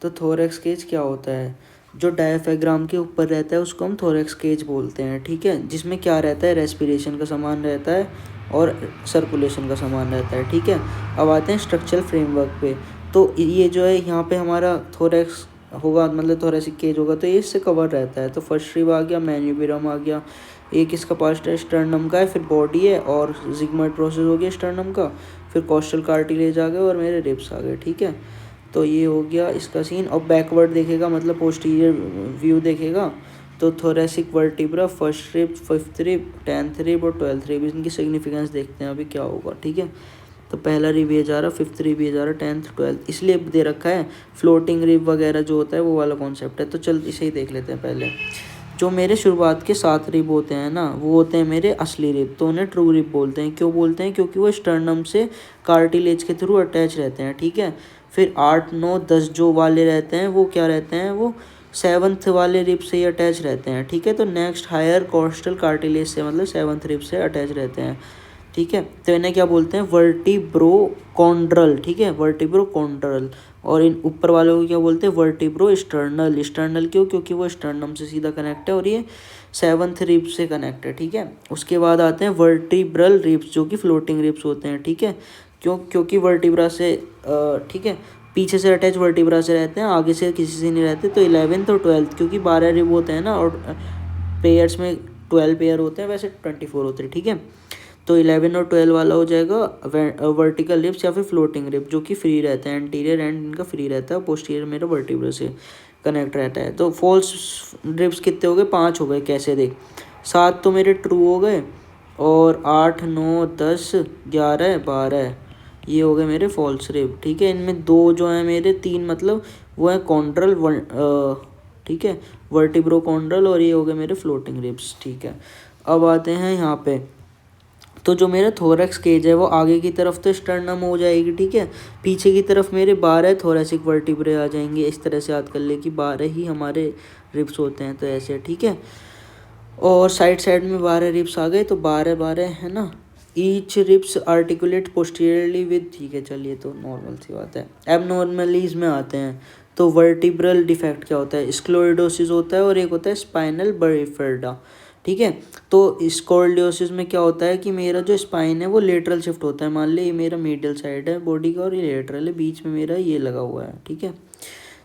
तो thorax cage क्या होता है, जो डायफ्राम के ऊपर रहता है उसको हम थोरैक्स केज बोलते हैं, ठीक है, जिसमें क्या रहता है, रेस्पिरेशन का सामान रहता है और सर्कुलेशन का सामान रहता है, ठीक है। अब आते हैं स्ट्रक्चरल फ्रेमवर्क पे। तो ये जो है यहाँ पे हमारा थोरैक्स होगा, मतलब थोरैसिक केज होगा, तो ये इससे कवर रहता है। तो फर्स्ट रिब आ गया, मैन्यूबिरम आ गया, एक इसका पार्ट है स्टर्नम का है, फिर बॉडी है और जिग्मोइड प्रोसेस हो गया स्टर्नम का, फिर कोस्टल कार्टिलेज आ गए और मेरे रिब्स आ गए, ठीक है। तो ये हो गया इसका सीन। और बैकवर्ड देखेगा मतलब पोस्टीरियर व्यू देखेगा तो thoracic vertebra, first rib, fifth rib, 10th rib और 12th रिब, इनकी सिग्निफिकेंस देखते हैं अभी क्या होगा, ठीक है। तो पहला रिब ये जा रहा, फिफ्थ रिब ये जा रहा, 10th 12th इसलिए दे रखा है। फ्लोटिंग रिब वगैरह जो होता है वो वाला कॉन्सेप्ट है। तो चल इसे ही देख लेते हैं पहले। जो मेरे शुरुआत के 7 रिब होते हैं ना, वो होते हैं मेरे असली रिब, तो उन्हें ट्रू रिब बोलते हैं। क्यों बोलते हैं? क्योंकि वो स्टर्नम से कार्टिलेज के थ्रू अटैच रहते हैं, ठीक है। फिर 8, 9, 10 जो वाले रहते हैं वो क्या रहते हैं, वो 7th वाले रिब से ही अटैच रहते हैं, ठीक है। तो नेक्स्ट हायर कोस्टल कार्टिलेज से, मतलब 7th रिब से अटैच रहते हैं, ठीक है। तो इन्हें क्या बोलते हैं, वर्टिब्रोकॉन्ड्रल, ठीक है, वर्टिब्रोकॉन्ड्रल। और इन ऊपर वालों को क्या बोलते हैं, वर्टिब्रो स्टर्नल। स्टर्नल क्यों? क्योंकि वो स्टर्नम से सीधा कनेक्ट है और ये 7th रिब से कनेक्ट है, ठीक है। उसके बाद आते हैं वर्टिब्रल रिब्स, जो कि फ्लोटिंग रिब्स होते हैं, ठीक है। क्योंकि वर्टिब्रा से ठीक है, पीछे से अटैच वर्टिब्रा से रहते हैं, आगे से किसी से नहीं रहते। तो 11th और 12th, क्योंकि 12 रिब होते हैं ना, और पेयर्स में 12 पेयर होते हैं, वैसे 24 होते हैं, ठीक है। तो 11 और 12 वाला हो जाएगा वर्टिकल रिब्स या फिर फ्लोटिंग रिब, जो कि फ्री रहते हैं, एंटीरियर एंड इनका फ्री रहता है, पोस्टीरियर मेरा वर्टिब्रा से कनेक्ट रहता है। तो फॉल्स रिब्स कितने हो गए, 5 हो गए। कैसे देख, 7 तो मेरे ट्रू हो गए और 8, 9, 10, 11, 12 ये हो गए मेरे फॉल्स रिब, ठीक है। इनमें 2 जो हैं मेरे, 3 मतलब वो है कॉन्ड्रल, ठीक है, वर्टिब्रोकॉन्ड्रल, और ये हो गए मेरे फ्लोटिंग रिब्स, ठीक है। अब आते हैं यहाँ पे। तो जो मेरा थोरैक्स केज है वो आगे की तरफ तो स्टर्नम हो जाएगी, ठीक है। पीछे की तरफ मेरे 12 थोरैसिक वर्टिब्रे आ जाएंगे। इस तरह से याद कर ले कि 12 ही हमारे रिब्स होते हैं, तो ऐसे, ठीक है। और साइड साइड में 12 रिब्स आ गए, तो 12 12 है ना। Each ribs articulate posteriorly with, ठीक है, चलिए, तो नॉर्मल सी बात है। एबनॉर्मलीज में आते हैं। तो वर्टिब्रल डिफेक्ट क्या होता है, स्क्लेरोसिस होता है, और एक होता है स्पाइनल बरिफर्डा, ठीक है। तो स्कोलियोसिस में क्या होता है कि मेरा जो स्पाइन है वो लेटरल शिफ्ट होता है। मान ले ये मेरा मीडियल साइड है बॉडी का और ये लेटरल है, बीच में मेरा ये लगा हुआ है, ठीक है।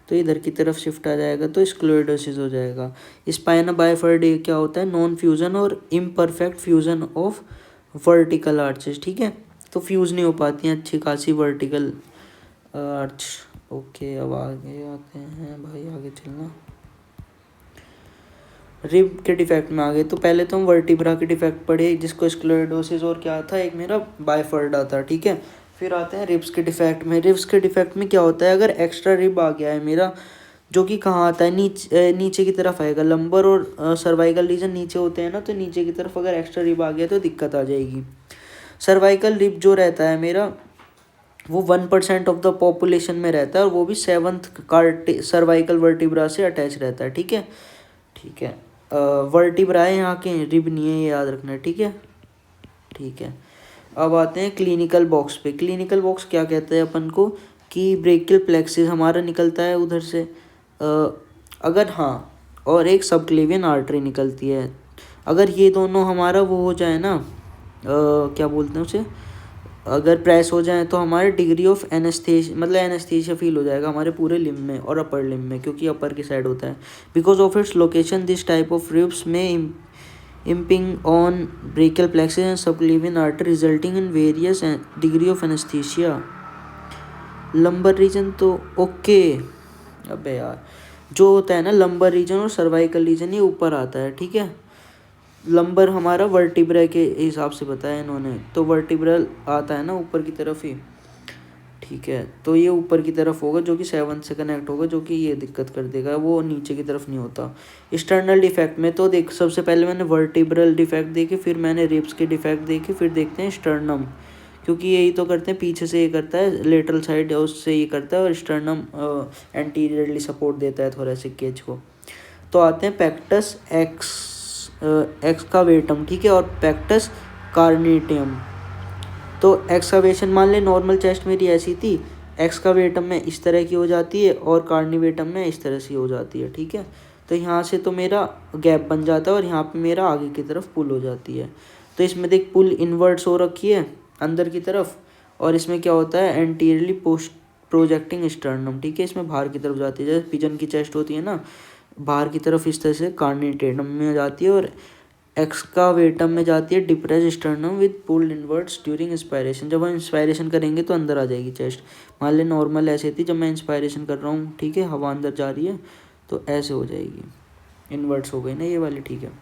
तो इधर की तरफ शिफ्ट आ जाएगा तो स्क्लेरोसिस हो जाएगा। स्पाइना बाइफर्डी क्या होता है, नॉन फ्यूजन और imperfect fusion of vertical arches, ठीक है। तो फ्यूज नहीं हो पाती हैं अच्छी खासी वर्टिकल आर्च। ओके, अब आगे आते हैं भाई, आगे चलना। रिब के डिफेक्ट में आ गए। तो पहले तो हम वर्टिब्रा के डिफेक्ट पढ़े, जिसको स्क्लेरोसिस और क्या था, एक मेरा बाइफर्डा था, ठीक है। फिर आते हैं रिब्स के डिफेक्ट में। रिब्स के डिफेक्ट में क्या होता है, अगर एक्स्ट्रा रिब आ गया है मेरा, जो कि कहाँ आता है, नीचे की तरफ आएगा। लंबर और सर्वाइकल रीजन नीचे होते हैं ना, तो नीचे की तरफ अगर एक्स्ट्रा रिब आ गया तो दिक्कत आ जाएगी। सर्वाइकल रिब जो रहता है मेरा, वो 1% ऑफ द पॉपुलेशन में रहता है, और वो भी 7th सर्वाइकल वर्टिब्रा से अटैच रहता है, ठीक है, ठीक है। वर्टिब्रा है यहाँ के, रिब नहीं है, ये याद रखना है, ठीक है, ठीक है। अब आते हैं क्लिनिकल बॉक्स पे। क्लिनिकल बॉक्स क्या कहते हैं अपन को, कि ब्रेकियल प्लेक्सिस हमारा निकलता है उधर से, अगर हाँ, और एक सबक्लेवियन आर्टरी निकलती है। अगर ये दोनों हमारा वो हो जाए ना, क्या बोलते हैं उसे, अगर प्रेस हो जाए तो हमारे डिग्री ऑफ एनेस्थीसिया, मतलब एनेस्थीसिया फील हो जाएगा हमारे पूरे लिम्ब में और अपर लिम्ब में, क्योंकि अपर की साइड होता है। Because of its location this type of ribs में imping on brachial plexus and subclavian artery resulting in various degree of anesthesia. Lumbar region तो ओके। अबे यार, जो होता है ना लंबर रीजन और सर्वाइकल रीजन, ये ऊपर आता है, ठीक है। लंबर हमारा वर्टिब्रा के हिसाब से बताया इन्होंने, तो वर्टिब्रल आता है ना ऊपर की तरफ ही, ठीक है। तो ये ऊपर की तरफ होगा, जो कि 7 से कनेक्ट होगा, जो कि ये दिक्कत कर देगा, वो नीचे की तरफ नहीं होता। एक्सटर्नल डिफेक्ट में तो देख, सबसे पहले मैंने वर्टिब्रल डिफेक्ट देखे, फिर मैंने रिब्स के डिफेक्ट देखे, फिर देखते हैं स्टर्नम, क्योंकि यही तो करते हैं, पीछे से ये करता है, लेटरल साइड उससे ये करता है, और स्टर्नम एंटीरियरली सपोर्ट देता है थोरैसिक केज को। तो आते हैं पैक्टस एक्सकावेटम, ठीक है, और पैक्टस कार्निटियम। तो एक्सकावेशन, मान ले नॉर्मल चेस्ट मेरी ऐसी थी, एक्सकावेटम में इस तरह की हो जाती है और कार्निवेटम में इस तरह से हो जाती है, ठीक है। तो यहाँ से तो मेरा गैप बन जाता है और यहाँ पे मेरा आगे की तरफ पुल हो जाती है। तो इसमें देख पुल इन्वर्ट्स हो रखी है अंदर की तरफ, और इसमें क्या होता है एंटीरियरली पोस्ट प्रोजेक्टिंग स्टर्नम, ठीक है। इसमें बाहर की तरफ जाती है, जैसे पिजन की चेस्ट होती है ना, बाहर की तरफ इस तरह से कार्निटेटम में जाती है, और एक्सकावेटम में जाती है depress sternum with pulled inverts during inspiration. जब हम इंस्पायरेशन करेंगे तो अंदर आ जाएगी चेस्ट। मान ले नॉर्मल ऐसे थी, जब मैं इंस्पायरेशन कर रहा हूँ, ठीक है, हवा अंदर जा रही है तो ऐसे हो जाएगी, इन्वर्ट्स हो गई ना ये वाली, ठीक है।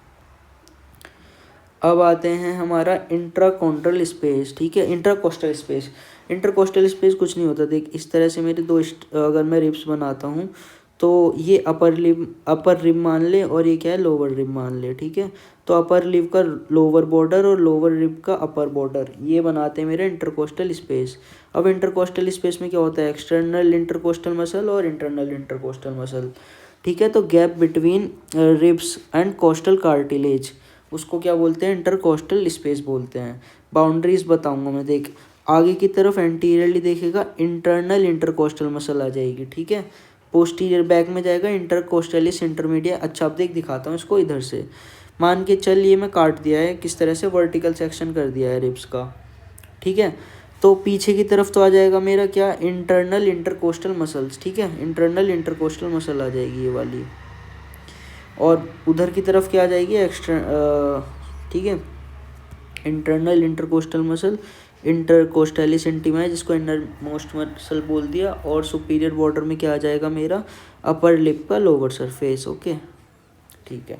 अब आते हैं हमारा इंट्राकॉन्ड्रल स्पेस, ठीक है। इंट्राकोस्टल स्पेस, इंटरकोस्टल स्पेस कुछ नहीं होता, देख इस तरह से मेरे दो अगर मैं रिब्स बनाता हूँ तो ये अपर रिब मान ले और ये क्या है लोअर रिब मान ले, ठीक है। तो अपर रिब का लोअर बॉर्डर और लोअर रिब का अपर बॉर्डर, ये बनाते हैं मेरे इंटरकोस्टल स्पेस। अब इंटरकोस्टल स्पेस में क्या होता है, एक्सटर्नल इंटरकोस्टल मसल और इंटरनल इंटरकोस्टल मसल, ठीक है। तो gap between ribs and costal cartilage, उसको क्या बोलते हैं, इंटरकोस्टल स्पेस बोलते हैं। बाउंड्रीज बताऊंगा मैं, देख आगे की तरफ एंटीरियरली देखेगा इंटरनल इंटरकोस्टल मसल आ जाएगी, ठीक है। पोस्टीरियर बैक में जाएगा इंटरकोस्टलिस इंटरमीडिएट। अच्छा अब देख दिखाता हूँ इसको इधर से, मान के चल ये मैं काट दिया है किस तरह से, वर्टिकल सेक्शन कर दिया है रिब्स का, ठीक है। तो पीछे की तरफ तो आ जाएगा मेरा क्या, इंटरनल इंटरकोस्टल मसल्स, ठीक है, इंटरनल इंटरकोस्टल मसल आ जाएगी ये वाली, और उधर की तरफ क्या आ जाएगी ठीक है, इंटरनल इंटरकोस्टल मसल, इंटरकोस्टलिस इंटीमा है जिसको इनर मोस्ट मसल बोल दिया, और सुपीरियर बॉर्डर में क्या आ जाएगा मेरा, अपर लिप का लोअर सरफेस, ओके, ठीक है।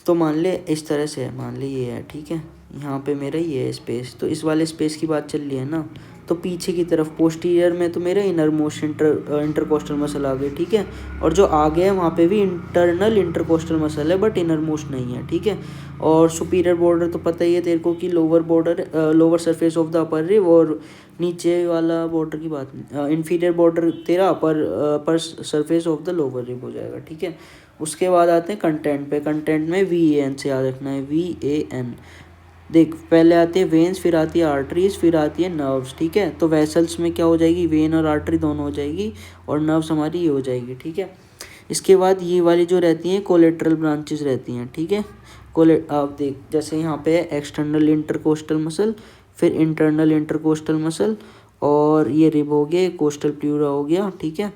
तो मान ले इस तरह से है, मान ले ये है, ठीक है, यहाँ पे मेरा ये है स्पेस। तो इस वाले स्पेस की बात चल रही है ना, तो पीछे की तरफ पोस्टीरियर में तो मेरा इनर मोस्ट इंटरकोस्टल मसल आ गई, ठीक है। और जो आगे है वहाँ पे भी इंटरनल इंटरकोस्टल मसल है बट इनर मोस्ट नहीं है, ठीक है। और सुपीरियर बॉर्डर तो पता ही है तेरे को कि lower border, lower surface of the upper rib, और नीचे वाला बॉर्डर की बात, इन्फीरियर बॉर्डर तेरा upper surface of the lower rib हो जाएगा, ठीक है। उसके बाद आते हैं कंटेंट पे, कंटेंट में VAN से याद रखना है, VAN। देख पहले आते हैं वेन्स, फिर आती है आर्टरीज, फिर आती है नर्व्स, ठीक है। तो वेसल्स में क्या हो जाएगी, वेन और आर्टरी दोनों हो जाएगी, और नर्व्स हमारी ये हो जाएगी, ठीक है। इसके बाद ये वाली जो रहती हैं कोलेट्रल ब्रांचेस रहती हैं, ठीक है। आप देख जैसे यहाँ पे है एक्सटर्नल इंटरकोस्टल मसल, फिर इंटरनल इंटरकोस्टल मसल, और ये रिब हो गया, कोस्टल प्लूरा हो गया, ठीक है।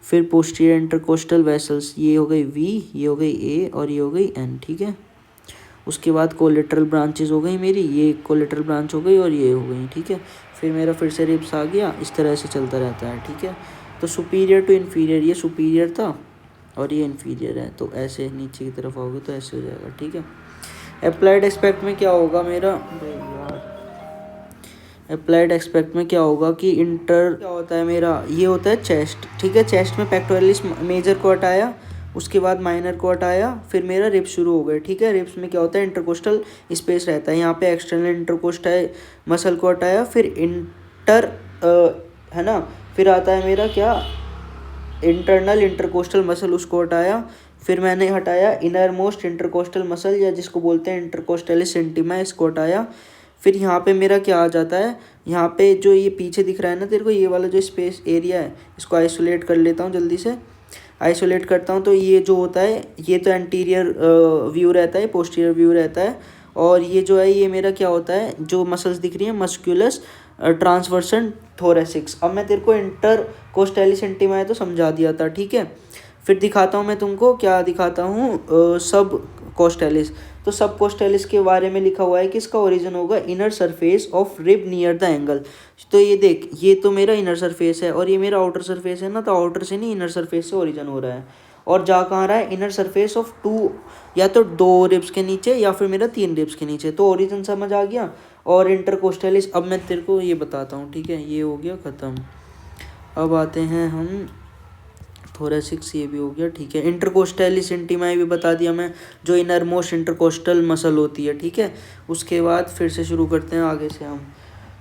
फिर पोस्टीरियर इंटरकोस्टल वेसल्स, ये हो गई V, ये हो गई A और ये हो गई N, ठीक है। उसके बाद कोलेट्रल ब्रांचेस हो गई मेरी, ये कोलेट्रल ब्रांच हो गई और ये हो गई, ठीक है। फिर मेरा फिर से रिब्स आ गया, इस तरह से चलता रहता है, ठीक है। तो सुपीरियर टू इन्फीरियर, ये सुपीरियर था और ये इन्फीरियर है, तो ऐसे नीचे की तरफ आओगे तो ऐसे हो जाएगा, ठीक है। अप्लाइड एस्पेक्ट में क्या होगा मेरा, अप्लाइड एस्पेक्ट में क्या होगा कि क्या होता है मेरा, ये होता है चेस्ट, ठीक है। चेस्ट में पेक्टोरलिस मेजर को हटाया, उसके बाद माइनर को हटाया, फिर मेरा रिब्स शुरू हो गए, ठीक है। रिब्स में क्या होता है इंटरकोस्टल स्पेस रहता है, यहाँ पे एक्सटर्नल इंटरकोस्टल मसल को हटाया, फिर है ना, फिर आता है मेरा क्या, इंटरनल इंटरकोस्टल मसल, उसको हटाया, फिर मैंने हटाया इनर मोस्ट इंटरकोस्टल मसल या जिसको बोलते हैं इंटरकोस्टलिस इंटीमा, इसको हटाया। फिर यहाँ पे मेरा क्या आ जाता है, यहाँ पे जो ये पीछे दिख रहा है ना तेरे को, ये वाला जो स्पेस एरिया है, इसको आइसोलेट कर लेता हूँ, जल्दी से आइसोलेट करता हूँ। तो ये जो होता है ये तो एंटीरियर व्यू रहता है, पोस्टीरियर व्यू रहता है, और ये जो है ये मेरा क्या होता है, जो मसल्स दिख रही है मस्कुलस ट्रांसवर्सन थोरेसिक्स। अब मैं तेरे को इंटरकोस्टलिस इंटीमा है तो समझा दिया था, ठीक है। फिर दिखाता हूँ मैं तुमको, क्या दिखाता हूँ, सब कोस्टलिस। तो सब कोस्टलिस के बारे में लिखा हुआ है कि इसका ओरिजिन होगा inner surface of rib near the angle. तो ये देख, ये तो मेरा इनर सरफेस है और ये मेरा आउटर सरफेस है ना, तो आउटर से नहीं इनर सरफेस से ओरिजिन हो रहा है, और जा कहाँ रहा है, इनर सरफेस ऑफ 2 या तो 2 रिब्स के नीचे या फिर मेरा 3 रिब्स के नीचे। तो ओरिजिन समझ आ गया। और इंटरकोस्टलिस अब मैं तेरे को ये बताता हूँ, ठीक है, ये हो गया ख़त्म। अब आते हैं हम थोरेसिक्स, ये भी हो गया, ठीक है। इंटरकोस्टलिस इंटीमा भी बता दिया मैं, जो इनर मोस्ट इंटरकोस्टल मसल होती है, ठीक है। उसके बाद फिर से शुरू करते हैं आगे से हम।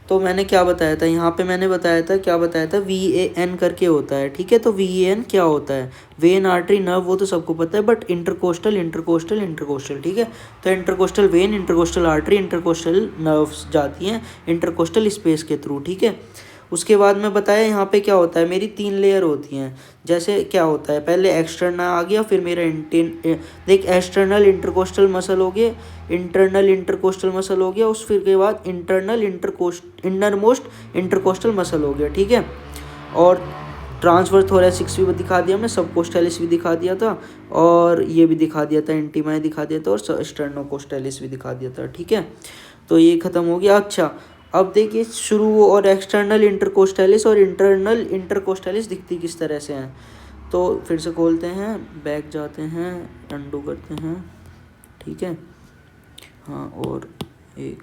तो मैंने क्या बताया था यहाँ पे, मैंने बताया था क्या बताया था, VAN करके होता है, ठीक है। तो VAN क्या होता है, वेन आर्टरी नर्व, वो तो सबको पता है, बट इंटरकोस्टल इंटरकोस्टल इंटरकोस्टल, ठीक है। तो intercostal when, intercostal artery, intercostal nerves जाती हैं इंटरकोस्टल स्पेस के थ्रू, ठीक है। उसके बाद में बताया यहाँ पे क्या होता है, मेरी 3 लेयर होती हैं। जैसे क्या होता है, पहले एक्सटर्नल आ गया, फिर मेरा देख एक्सटर्नल इंटरकोस्टल मसल हो गया, इंटरनल इंटरकोस्टल मसल हो गया, उस फिर के बाद इंटरनल इनरमोस्ट इंटरकोस्टल मसल हो गया, ठीक है। और ट्रांसवर्स थोरैसिक्स भी दिखा दिया हमने, सबकोस्टैलिस भी दिखा दिया था, और ये भी दिखा दिया था, इंटीमाई दिखा दिया था, और स्टर्नोकोस्टैलिस भी दिखा दिया था, ठीक है। तो ये खत्म हो गया। अच्छा, अब देखिए शुरू और एक्सटर्नल इंटरकोस्टैलिस और इंटरनल इंटरकोस्टैलिस दिखती किस तरह से हैं। तो फिर से खोलते हैं, बैक जाते हैं, अंडू करते हैं, ठीक है। हाँ, और एक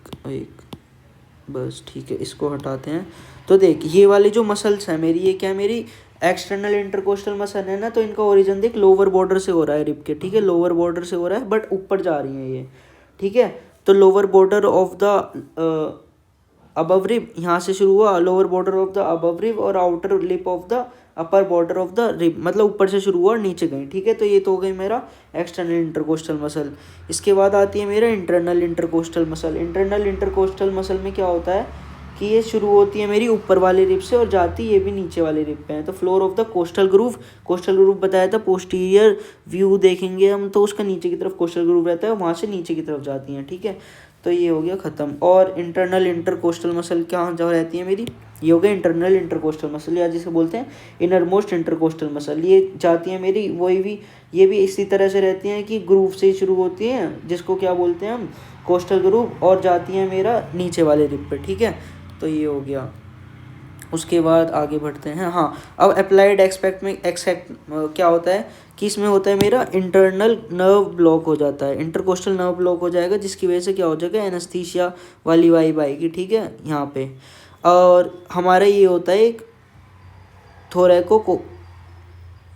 बस, ठीक है, इसको हटाते हैं। तो देख ये वाली जो मसल्स हैं मेरी, ये क्या है, मेरी एक्सटर्नल इंटरकोस्टल मसल है ना, तो इनका ओरिजिन देख लोअर बॉर्डर से हो रहा है रिब के, ठीक है, लोअर बॉर्डर से हो रहा है, बट ऊपर जा रही हैं ये, ठीक है। तो lower border of the above rib यहाँ से शुरू हुआ, lower border of the above rib और outer lip of the upper border of the rib, मतलब ऊपर से शुरू हुआ और नीचे गई, ठीक है। तो ये तो हो गई मेरा एक्सटर्नल इंटरकोस्टल मसल। इसके बाद आती है मेरा internal intercostal muscle. Internal intercostal muscle में क्या होता है कि ये शुरू होती है मेरी ऊपर वाले रिब से और जाती ये भी नीचे वाले रिब पे है। तो floor of the coastal groove, coastal groove बताया था, पोस्टीरियर व्यू देखेंगे हम तो उसका नीचे की तरफ कोस्टल ग्रूव रहता है, वहाँ से नीचे की तरफ जाती हैं, ठीक है। तो ये हो गया ख़त्म। और इंटरनल इंटरकोस्टल मसल क्या जहाँ रहती है मेरी, ये हो गया इंटरनल इंटरकोस्टल मसल, या जिसे बोलते हैं इनर मोस्ट इंटरकोस्टल मसल। ये जाती है मेरी, वही भी ये भी इसी तरह से रहती हैं कि ग्रूव से ही शुरू होती हैं, जिसको क्या बोलते हैं हम, कोस्टल ग्रूव, और जाती हैं मेरा नीचे वाले रिब पे, ठीक है। तो ये हो गया। उसके बाद आगे बढ़ते हैं। हाँ, अब अप्लाइड एक्सपेक्ट में एक्सेक्ट क्या होता है कि इसमें होता है मेरा इंटरनल नर्व ब्लॉक हो जाता है, इंटरकोस्टल नर्व ब्लॉक हो जाएगा, जिसकी वजह से क्या हो जाएगा, एनेस्थीसिया वाली वाइब आएगी, ठीक है, यहाँ पे। और हमारा ये होता है एक थोरैको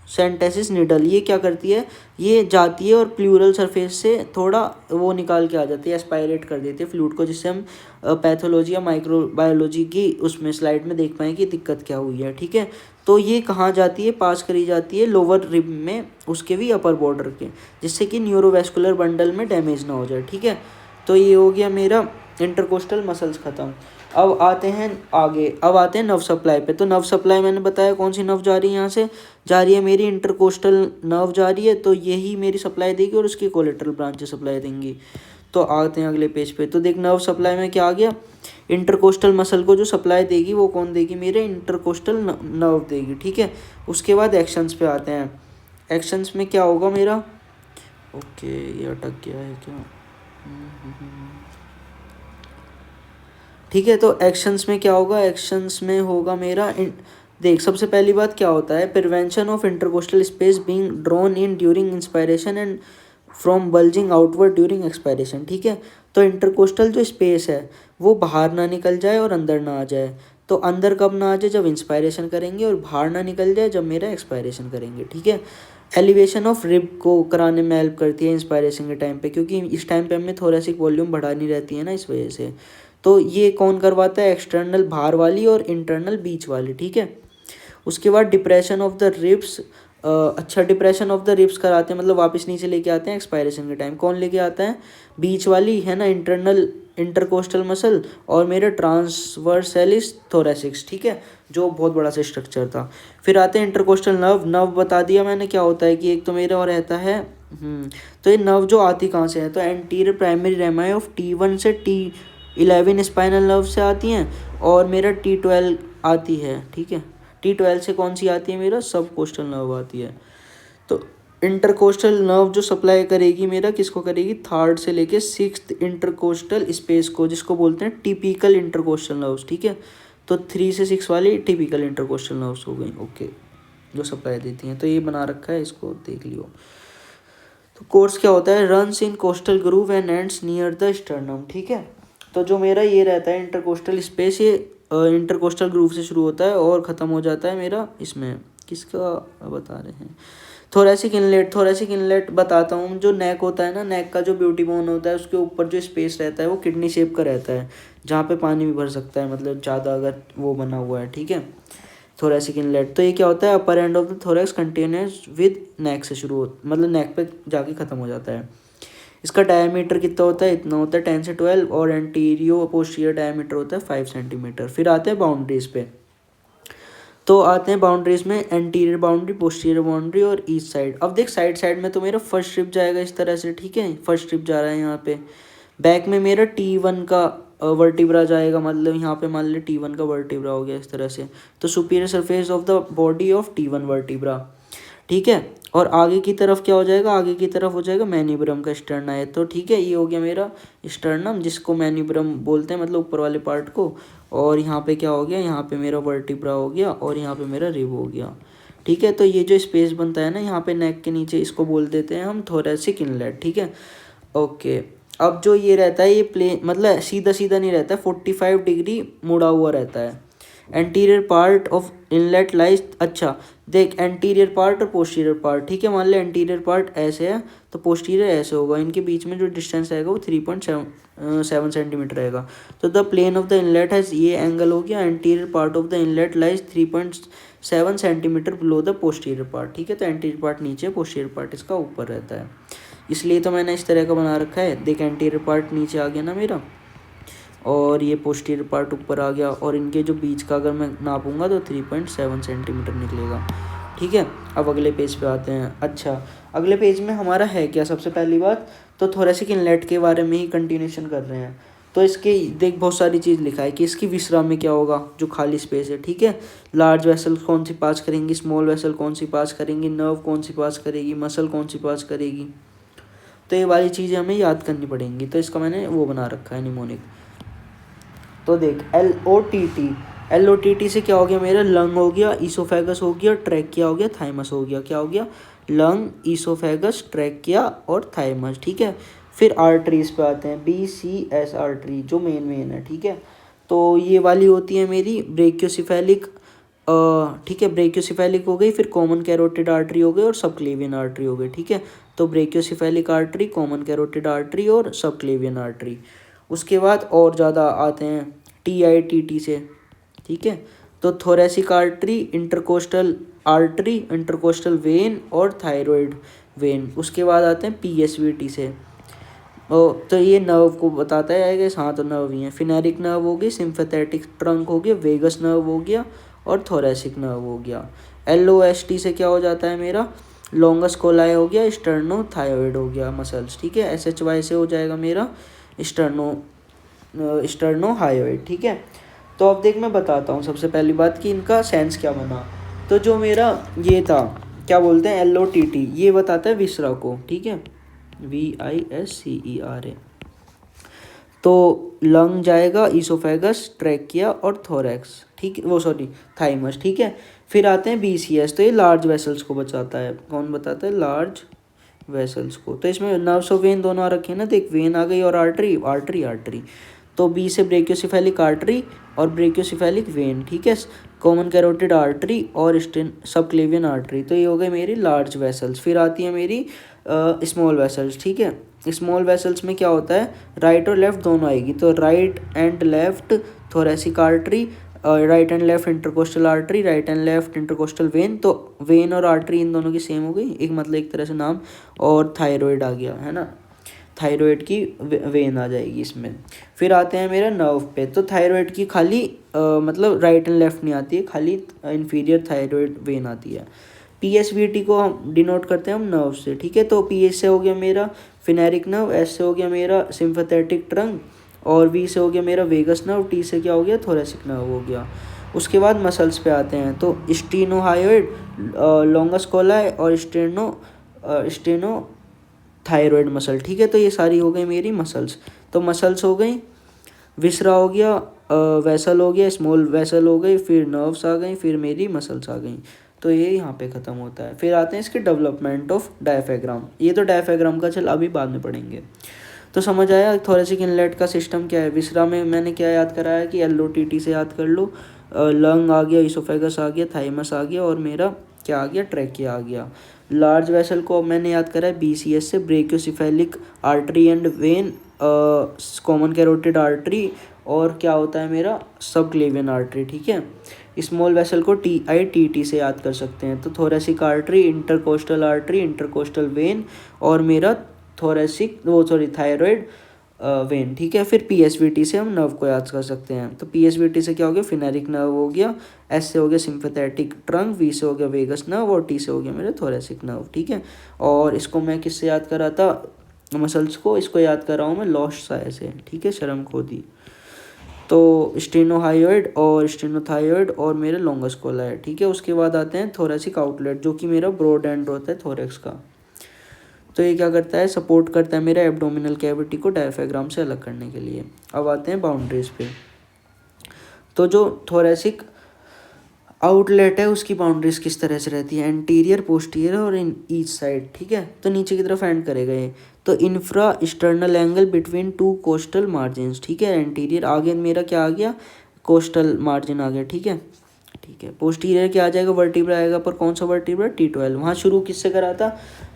सेंटेसिस निडल, ये क्या करती है, ये जाती है और प्लूरल सरफेस से थोड़ा वो निकाल के आ जाती है, एस्पायरेट कर देती है फ्लूइड को, जिससे हम पैथोलॉजी या माइक्रोबायोलॉजी की उसमें स्लाइड में देख पाएँ कि दिक्कत क्या हुई है, ठीक है। तो ये कहाँ जाती है, पास करी जाती है लोअर रिब में, उसके भी अपर बॉर्डर के, जिससे कि न्यूरोवेस्कुलर बंडल में डैमेज ना हो जाए, ठीक है। तो ये हो गया मेरा इंटरकोस्टल मसल्स ख़त्म। अब आते हैं आगे, अब आते हैं नर्व सप्लाई पे। तो नर्व सप्लाई मैंने बताया कौन सी नर्व जा रही है, यहाँ से जा रही है मेरी इंटरकोस्टल नर्व जा रही है, तो यही मेरी सप्लाई देगी और उसकी कोलेटरल ब्रांचेस सप्लाई देंगी। तो आते हैं अगले पेज पे। तो देख नर्व सप्लाई में क्या आ गया, इंटरकोस्टल मसल को जो सप्लाई देगी वो कौन देगी, मेरे इंटरकोस्टल नर्व देगी, ठीक है। उसके बाद एक्शंस पे आते हैं। एक्शंस में क्या होगा मेरा, ओके ये अटक गया है क्या, ठीक है। तो एक्शंस में क्या होगा, एक्शंस में होगा मेरा देख सबसे पहली बात क्या होता है, prevention of intercostal space being drawn in during inspiration and from bulging outward during expiration, ठीक है। तो इंटरकोस्टल जो स्पेस है वो बाहर ना निकल जाए और अंदर ना आ जाए। तो अंदर कब ना आ जाए, जब इंस्पायरेशन करेंगे, और बाहर ना निकल जाए जब मेरा एक्सपायरेशन करेंगे, ठीक है। एलिवेशन ऑफ रिब को कराने में हेल्प करती है इंस्पायरेशन के टाइम पे, क्योंकि इस टाइम पे हमें थोरेसिक वॉल्यूम बढ़ानी रहती है ना, इस वजह से। तो ये कौन करवाता है, एक्सटर्नल बाहर वाली और इंटरनल बीच वाली, ठीक है। उसके बाद डिप्रेशन ऑफ द रिब्स, अच्छा डिप्रेशन ऑफ द रिब्स कराते हैं, मतलब वापस नीचे लेके आते हैं एक्सपायरेशन के टाइम। कौन लेके आता है, बीच वाली है ना, इंटरनल इंटरकोस्टल मसल और मेरे ट्रांसवर्सैलिस थोरैसिक्स, ठीक है, जो बहुत बड़ा सा स्ट्रक्चर था। फिर आते हैं इंटरकोस्टल नर्व। नर्व बता दिया मैंने क्या होता है कि एक तो मेरा और रहता है तो ये नर्व जो आती कहाँ से है, तो एंटीरियर प्राइमरी रेमाई ऑफ T1 से T11 स्पाइनल नर्व से आती हैं, और मेरा T12 आती है, ठीक है। T12 से कौन सी आती है, मेरा सब कोस्टल नर्व आती है। तो इंटरकोस्टल नर्व जो सप्लाई करेगी मेरा किसको करेगी, थर्ड से लेके 6th इंटरकोस्टल स्पेस को, जिसको बोलते हैं टिपिकल इंटरकोस्टल नर्व्स, ठीक है। तो 3 से 6 वाली टिपिकल इंटरकोस्टल नर्व्स हो गई, ओके, जो सप्लाई देती हैं। तो ये बना रखा है, इसको देख लियो। तो कोर्स क्या होता है, runs in coastal groove and ends near the sternum, ठीक है। तो जो मेरा ये रहता है इंटरकोस्टल स्पेस, ये इंटरकोस्टल ग्रूव से शुरू होता है और ख़त्म हो जाता है मेरा इसमें, किसका बता रहे हैं, थोरैसिक इनलेट। थोरैसिक इनलेट बताता हूँ, जो नेक होता है ना, नेक का जो ब्यूटी बोन होता है उसके ऊपर जो स्पेस रहता है वो किडनी शेप का रहता है, जहाँ पे पानी भी भर सकता है, मतलब ज़्यादा अगर वो बना हुआ है, ठीक है, थोरेसिक इनलेट। तो ये क्या होता है, upper end of the thorax containers with neck से शुरू हो, मतलब नेक पे जाके ख़त्म हो जाता है। इसका डायमीटर कितना होता है, इतना होता है 10 से 12, और एंटीरियो पोस्टीरियर डायमीटर होता है 5 सेंटीमीटर। फिर आते हैं बाउंड्रीज पे, तो आते हैं बाउंड्रीज में एंटीरियर बाउंड्री, पोस्टीरियर बाउंड्री और ईस्ट साइड। अब देख साइड साइड में तो मेरा फर्स्ट स्ट्रिप जाएगा इस तरह से, ठीक है, फर्स्ट स्ट्रिप जा रहा है यहाँ पे। बैक में मेरा T1 का वर्टिब्रा जाएगा, मतलब यहाँ पे मान ले T1 का वर्टिब्रा हो गया इस तरह से। तो superior surface of the body of T1 vertebra, ठीक है। और आगे की तरफ क्या हो जाएगा, आगे की तरफ हो जाएगा मैन्यूब्रम का स्टर्ना है, तो ठीक है, ये हो गया मेरा स्टर्नम, जिसको मैन्यूब्रम बोलते हैं, मतलब ऊपर वाले पार्ट को। और यहाँ पे क्या हो गया, यहाँ पे मेरा वर्टिब्रा हो गया, और यहाँ पे मेरा रिब हो गया, ठीक है। तो ये जो स्पेस बनता है ना यहाँ पे नेक के नीचे, इसको बोल देते हैं हम थोरेसिक इनलेट, ठीक है, ओके। अब जो ये रहता है, ये प्लेन, मतलब सीधा सीधा नहीं रहता है, 45 डिग्री मुड़ा हुआ रहता है। Anterior part of inlet lies, अच्छा देख, एंटीरियर पार्ट और पोस्टीरियर पार्ट, ठीक है, मान ले एंटीरियर पार्ट ऐसे है तो पोस्टीरियर ऐसे होगा, इनके बीच में जो डिस्टेंस आएगा वो 3.7 सेंटीमीटर रहेगा। तो the plane of the inlet has, ये एंगल हो गया, anterior part of the inlet lies 3.7 centimetre below the posterior part, ठीक है। तो एंटीरियर पार्ट नीचे, पोस्टीरियर पार्ट इसका ऊपर रहता है, इसलिए तो मैंने इस तरह का बना रखा है। देख एंटीरियर पार्ट नीचे आ गया ना मेरा, और ये पोस्टीरियर पार्ट ऊपर आ गया, और इनके जो बीच का अगर मैं नापूंगा तो 3.7 सेंटीमीटर निकलेगा, ठीक है। अब अगले पेज पे आते हैं। अच्छा, अगले पेज में हमारा है क्या, सबसे पहली बात तो थोरेसिक इनलेट के बारे में ही कंटिन्यूशन कर रहे हैं। तो इसके देख बहुत सारी चीज़ लिखा है कि इसकी विसरा में क्या होगा, जो खाली स्पेस है, ठीक है। लार्ज वेसल कौन सी पास करेंगी, स्मॉल वेसल कौन सी पास करेंगी, नर्व कौन सी पास करेगी, मसल कौन सी पास करेगी, तो ये वाली चीज़ें हमें याद करनी पड़ेंगी। तो इसका मैंने वो बना रखा है निमोनिक। तो देख LOTT से क्या हो गया मेरा, लंग हो गया, ईसोफेगस हो गया, ट्रैकिया हो गया, थाइमस हो गया, क्या हो गया, लंग, ईसोफेगस, ट्रैकिया और थाइमस, ठीक है। फिर आर्टरीज पे आते हैं, BCS आर्टरी जो मेन है, ठीक है। तो ये वाली होती है मेरी ब्रेकियोसिफेलिक, ठीक है, ब्रेकियोसिफेलिक हो गई, फिर कॉमन कैरोटिड आर्टरी हो गई और सबक्लेवियन आर्टरी हो गई, ठीक है। तो ब्रेकियोसिफेलिक आर्टरी, कॉमन कैरोटिड आर्टरी और सबक्लेवियन आर्टरी। उसके बाद और ज़्यादा आते हैं TITT से, ठीक है। तो thoracic artery, intercostal artery, intercostal when और थायराइड वेन। उसके बाद आते हैं PSVT से, तो ये नर्व को बताता है कि हाँ तो नर्व ही है। फिनेरिक नर्व हो गई, सिम्पैथेटिक ट्रंक हो गया, वेगस नर्व हो गया और थोरेसिक नर्व हो गया। LOST से क्या हो जाता है मेरा, लॉन्गस कोलाई हो गया, स्टर्नो थायराइड हो गया मसल्स, ठीक है। SHY से हो जाएगा मेरा स्टर्नो हायोइड, ठीक है। तो अब देख मैं बताता हूँ सबसे पहली बात कि इनका सेंस क्या बना। तो जो मेरा ये था, क्या बोलते हैं, LOTT, ये बताता है विसरा को, ठीक है, VISCERA। तो लंग जाएगा, ईसोफेगस, ट्रैकिया और थोरैक्स, ठीक है, वो सॉरी थाइमस, ठीक है। फिर आते हैं BCS, तो ये लार्ज वेसल्स को बताता है, कौन बताता है, लार्ज वेसल्स को। तो इसमें नर्व्स और वेन दोनों आ रखे हैं ना, देख वेन आ गई और आर्टरी आर्टरी आर्टरी। तो B से ब्रेकियोसिफेलिक आर्टरी और ब्रेकियोसिफेलिक वेन, ठीक है, कॉमन कैरोटिड आर्टरी और सबक्लेवियन आर्टरी। तो ये हो गई मेरी लार्ज वेसल्स। फिर आती है मेरी स्मॉल वेसल्स, ठीक है। स्मॉल वेसल्स में क्या होता है, राइट और लेफ्ट दोनों आएगी। तो right and left thoracic artery, right and left intercostal artery, right and left intercostal when. तो वेन और आर्टरी इन दोनों की सेम हो गई, एक मतलब एक तरह से नाम। और थायराइड आ गया है ना, थायराइड की वेन आ जाएगी इसमें। फिर आते हैं मेरा नर्व पे। तो थायराइड की खाली मतलब राइट एंड लेफ्ट नहीं आती है, खाली इंफीरियर थायराइड वेन आती है। PSVT को हम डिनोट करते हैं हम नर्व से, ठीक है। तो PS से हो गया मेरा फिनेरिक नर्व, S से हो गया मेरा सिम्पैथेटिक ट्रंक, और V से हो गया मेरा वेगस नर्व, T से क्या हो गया, थोरेसिक नर्व हो गया। उसके बाद मसल्स पे आते हैं। तो स्टेनोहायोइड, लॉन्गस कोलाई और स्टेनो थायराइड मसल, ठीक है। तो ये सारी हो गई मेरी मसल्स। तो मसल्स हो गई, विसरा हो गया, वेसल हो गया, स्मॉल वेसल हो गई, फिर नर्व्स आ गई, फिर मेरी मसल्स आ गई। तो ये यहाँ पे ख़त्म होता है। फिर आते हैं इसके डेवलपमेंट ऑफ डायफ्राम। ये तो डायफ्राम का चल अभी बाद में पढ़ेंगे। तो समझ आया थोरेसिक इनलेट का सिस्टम क्या है। विसरा में मैंने क्या याद कराया कि LOTT से याद कर लो, लंग आ गया, ईसोफेगस आ गया, थाइमस आ गया और मेरा क्या आ गया, ट्रैकिया आ गया। लार्ज वेसल को मैंने याद करा है BCS से, brachiocephalic artery and vein, common carotid artery और क्या होता है मेरा सबक्लेवियन आर्टरी, ठीक है। स्मॉल वेसल को TITT से याद कर सकते हैं। तो thoracic artery, intercostal artery, intercostal when और मेरा थायराइड वेन, ठीक है। फिर PSVT से हम नर्व को याद कर सकते हैं। तो PSVT से क्या हो गया, फिनेरिक नर्व हो गया, S से हो गया सिंपैथेटिक ट्रंक, V से हो गया वेगस नर्व और T से हो गया मेरा थोरेसिक नर्व, ठीक है। और इसको मैं किससे याद कर रहा था, मसल्स को, इसको याद कर रहा हूँ मैं लॉस्ट साय से, ठीक है, शर्म खो दी। तो स्टेनोहायोइड और स्टेनोथायोइड और मेरे लॉन्गस कोला है, ठीक है। उसके बाद आते हैं थोरेसिक आउटलेट, जो कि मेरा ब्रॉड एंड होता है थोरेक्स का। तो ये क्या करता है, सपोर्ट करता है मेरा एब्डोमिनल कैविटी को डायफ्राम से अलग करने के लिए। अब आते हैं बाउंड्रीज पे। तो जो थोरेसिक आउटलेट है उसकी बाउंड्रीज किस तरह से रहती है, एंटीरियर, पोस्टीरियर और इन ईच साइड, ठीक है। तो नीचे की तरफ एंड करेगा ये। तो infra sternal angle between 2 coastal margins, ठीक है। एंटीरियर आगे मेरा क्या आ गया, कोस्टल मार्जिन आ गया, ठीक है, ठीक है। पोस्टीरियर क्या आ जाएगा, वर्टिब्रा आएगा, पर कौन सा वर्टिब्रा, T12। वहाँ शुरू किससे करा था,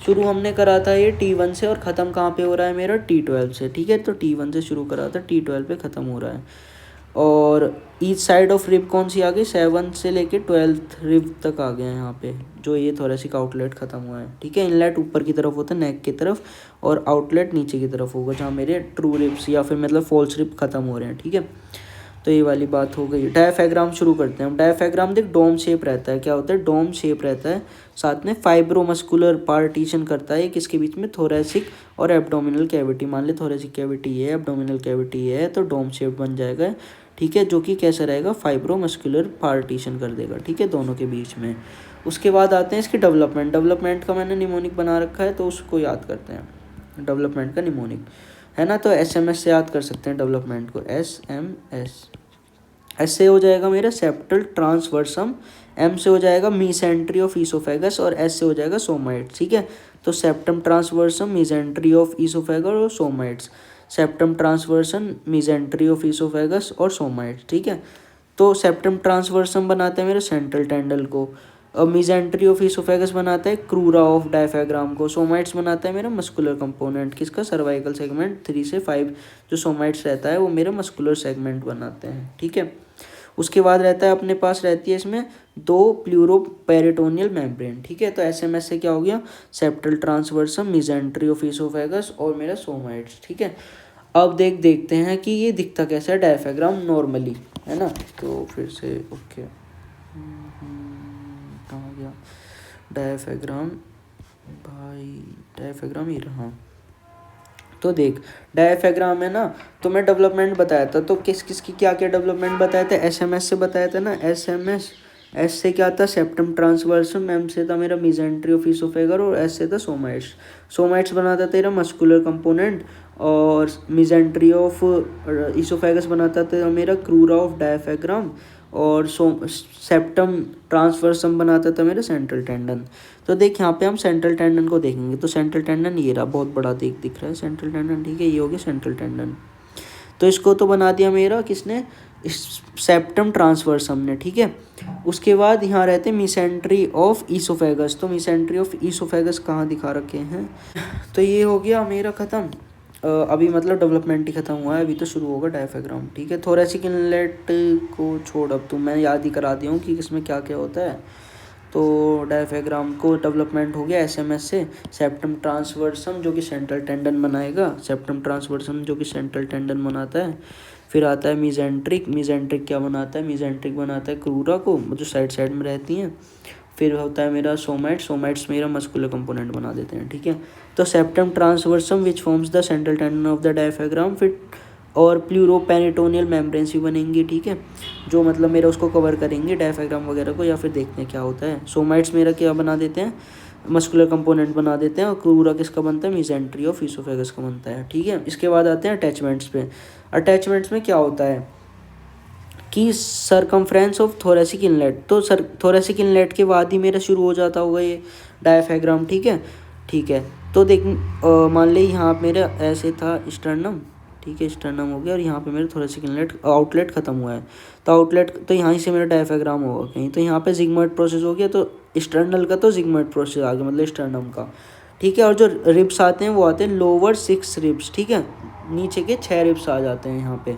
शुरू हमने करा था ये T1 से और ख़त्म कहाँ पे हो रहा है मेरा T12 से, ठीक है। तो T1 से शुरू करा था, T12 पे ख़त्म हो रहा है। और ईच साइड ऑफ रिब कौन सी आ गई, 7 से लेके 12th रिब तक आ गए हैं यहाँ पे, जो ये थोरेसिक आउटलेट ख़त्म हुआ है, ठीक है। इनलेट ऊपर की तरफ होता है नेक की तरफ और आउटलेट नीचे की तरफ होगा, जहाँ मेरे ट्रू रिब्स या फिर मतलब फॉल्स रिब ख़त्म हो रहे हैं, ठीक है। तो ये वाली बात हो गई। डायफ्राम शुरू करते हैं हम। डायफ्राम देख डोम शेप रहता है, क्या होता है, डोम शेप रहता है, साथ में फाइब्रोमस्कुलर पार्टीशन करता है किसके बीच में, थोरेसिक और एब्डोमिनल कैविटी। मान ले थोरेसिक कैविटी है, एब्डोमिनल कैविटी है, तो डोम शेप बन जाएगा, ठीक है, जो कि कैसा रहेगा, फाइब्रोमस्कुलर पार्टीशन कर देगा, ठीक है, दोनों के बीच में। उसके बाद आते हैं इसकी डेवलपमेंट का मैंने निमोनिक बना रखा है, तो उसको याद करते हैं डेवलपमेंट का निमोनिक, है ना। तो SMS से याद कर सकते हैं डेवलपमेंट को, SMS। S से हो जाएगा मेरा सेप्टल ट्रांसवर्सम, M से हो जाएगा मीसेंट्री ऑफ ईसोफेगस और S से हो जाएगा सोमाइट्स, ठीक है। तो सेप्टम ट्रांसवर्सम, मीसेंट्री ऑफ ईसोफेगस और सोमाइट्स, सेप्टम ट्रांसवर्सन, मीसेंट्री ऑफ ईसोफेगस और सोमाइट्स, ठीक है। तो सेप्टम ट्रांसवर्सम बनाते हैं मेरे सेंट्रल टेंडल को, और मीसेंट्री ऑफ ईसोफेगस बनाता है क्रूरा ऑफ डायफ्राम को, सोमाइट्स बनाता है मेरा मस्कुलर कंपोनेंट किसका, सर्वाइकल सेगमेंट 3 से 5 जो सोमाइट्स रहता है वो मेरा मस्कुलर सेगमेंट बनाते हैं, ठीक है। उसके बाद रहता है अपने पास रहती है इसमें 2 प्लूरोपेरिटोनियल मेम्ब्रेन, ठीक है। तो SMS से क्या हो गया, सेप्टल ट्रांसवर्सम, मीसेंट्री ऑफ ईसोफेगस और मेरा सोमाइट्स, ठीक है। अब देखते हैं कि ये दिखता कैसा है डायफ्राम नॉर्मली, है ना। तो फिर से ओके, कहाँ गया डायफ्राम भाई, डायफ्राम ये रहा। तो देख डायफ्राम है ना, तो मैं डेवलपमेंट बताया था, तो किस किस की क्या क्या डेवलपमेंट बताया था, SMS से बताया था ना, SMS। S से क्या था, सेप्टम ट्रांसवर्सम, M से था मेरा मीसेंट्री ऑफ ईसोफेगस और S से था सोमाइट्स बनाता था तेरा मस्कुलर कंपोनेंट, और मीसेंट्री ऑफ ईसोफेगस बनाता था मेरा क्रूरा ऑफ डायफ्राम, और सेप्टम ट्रांसवर्सम बनाता था मेरा सेंट्रल टेंडन। तो देख यहाँ पे हम सेंट्रल टेंडन को देखेंगे, तो सेंट्रल टेंडन ये रहा, बहुत बड़ा दिख रहा है सेंट्रल टेंडन, ठीक है, ये हो गया सेंट्रल टेंडन। तो इसको तो बना दिया मेरा किसने, सेप्टम ट्रांसवर्सम ने, ठीक है। उसके बाद यहाँ रहते मीसेंट्री ऑफ ईसोफेगस, तो मीसेंट्री ऑफ ईसोफेगस कहाँ दिखा रखे हैं। तो ये हो गया मेरा ख़त्म, अभी मतलब डेवलपमेंट ही ख़त्म हुआ है, अभी तो शुरू होगा डायफ्राम, ठीक है। थोरेसिक इनलेट को छोड़, अब तो मैं याद ही करा दिया हूँ कि इसमें क्या क्या होता है। तो डायफ्राम को डेवलपमेंट हो गया SMS से, सेप्टम ट्रांसवर्सम जो कि सेंट्रल टेंडन बनाएगा, सेप्टम ट्रांसवर्सम जो कि सेंट्रल टेंडन बनाता है। फिर आता है मीजेंट्रिक क्या बनाता है, मीजेंट्रिक बनाता है क्रूरा को, जो साइड में रहती हैं। फिर होता है मेरा सोमाइट्स मेरा मस्कुलर कंपोनेंट बना देते हैं, ठीक है। तो septum transversum which forms the central tendon of the diaphragm, फिर और प्लूरोपेरिटोनियल मेम्ब्रेन्स भी बनेंगी, ठीक है, जो मतलब मेरा उसको कवर करेंगे डायफ्राम वगैरह को, या फिर देखते हैं क्या होता है। सोमाइट्स मेरा क्या बना देते हैं, मस्कुलर कंपोनेंट बना देते हैं, और क्रूरा किसका बनता है, मीसेंट्री ऑफ ईसोफेगस का बनता है, ठीक है। इसके बाद आते हैं अटैचमेंट्स पे। अटैचमेंट्स में क्या होता है कि सरकमफ्रेंस ऑफ थोरेसिक इनलेट, तो थोरेसिक इनलेट के बाद ही मेरा शुरू हो जाता होगा ये डायफ्राम, ठीक है। तो देख मान ले यहाँ मेरा ऐसे था स्टर्नम, ठीक है, स्टर्नम हो गया, और यहाँ पे मेरा थोरेसिक इनलेट आउटलेट खत्म हुआ है, तो आउटलेट तो यहाँ से मेरा डायफ्राम होगा कहीं, तो यहाँ पे जिग्मोइड प्रोसेस हो गया, तो स्टर्नल का तो जिग्मोइड प्रोसेस आ गया, मतलब स्टर्नम का, ठीक है। और जो रिब्स आते हैं वो आते हैं लोअर 6 रिब्स, ठीक है, नीचे के 6 रिब्स आ जाते हैं यहाँ पे।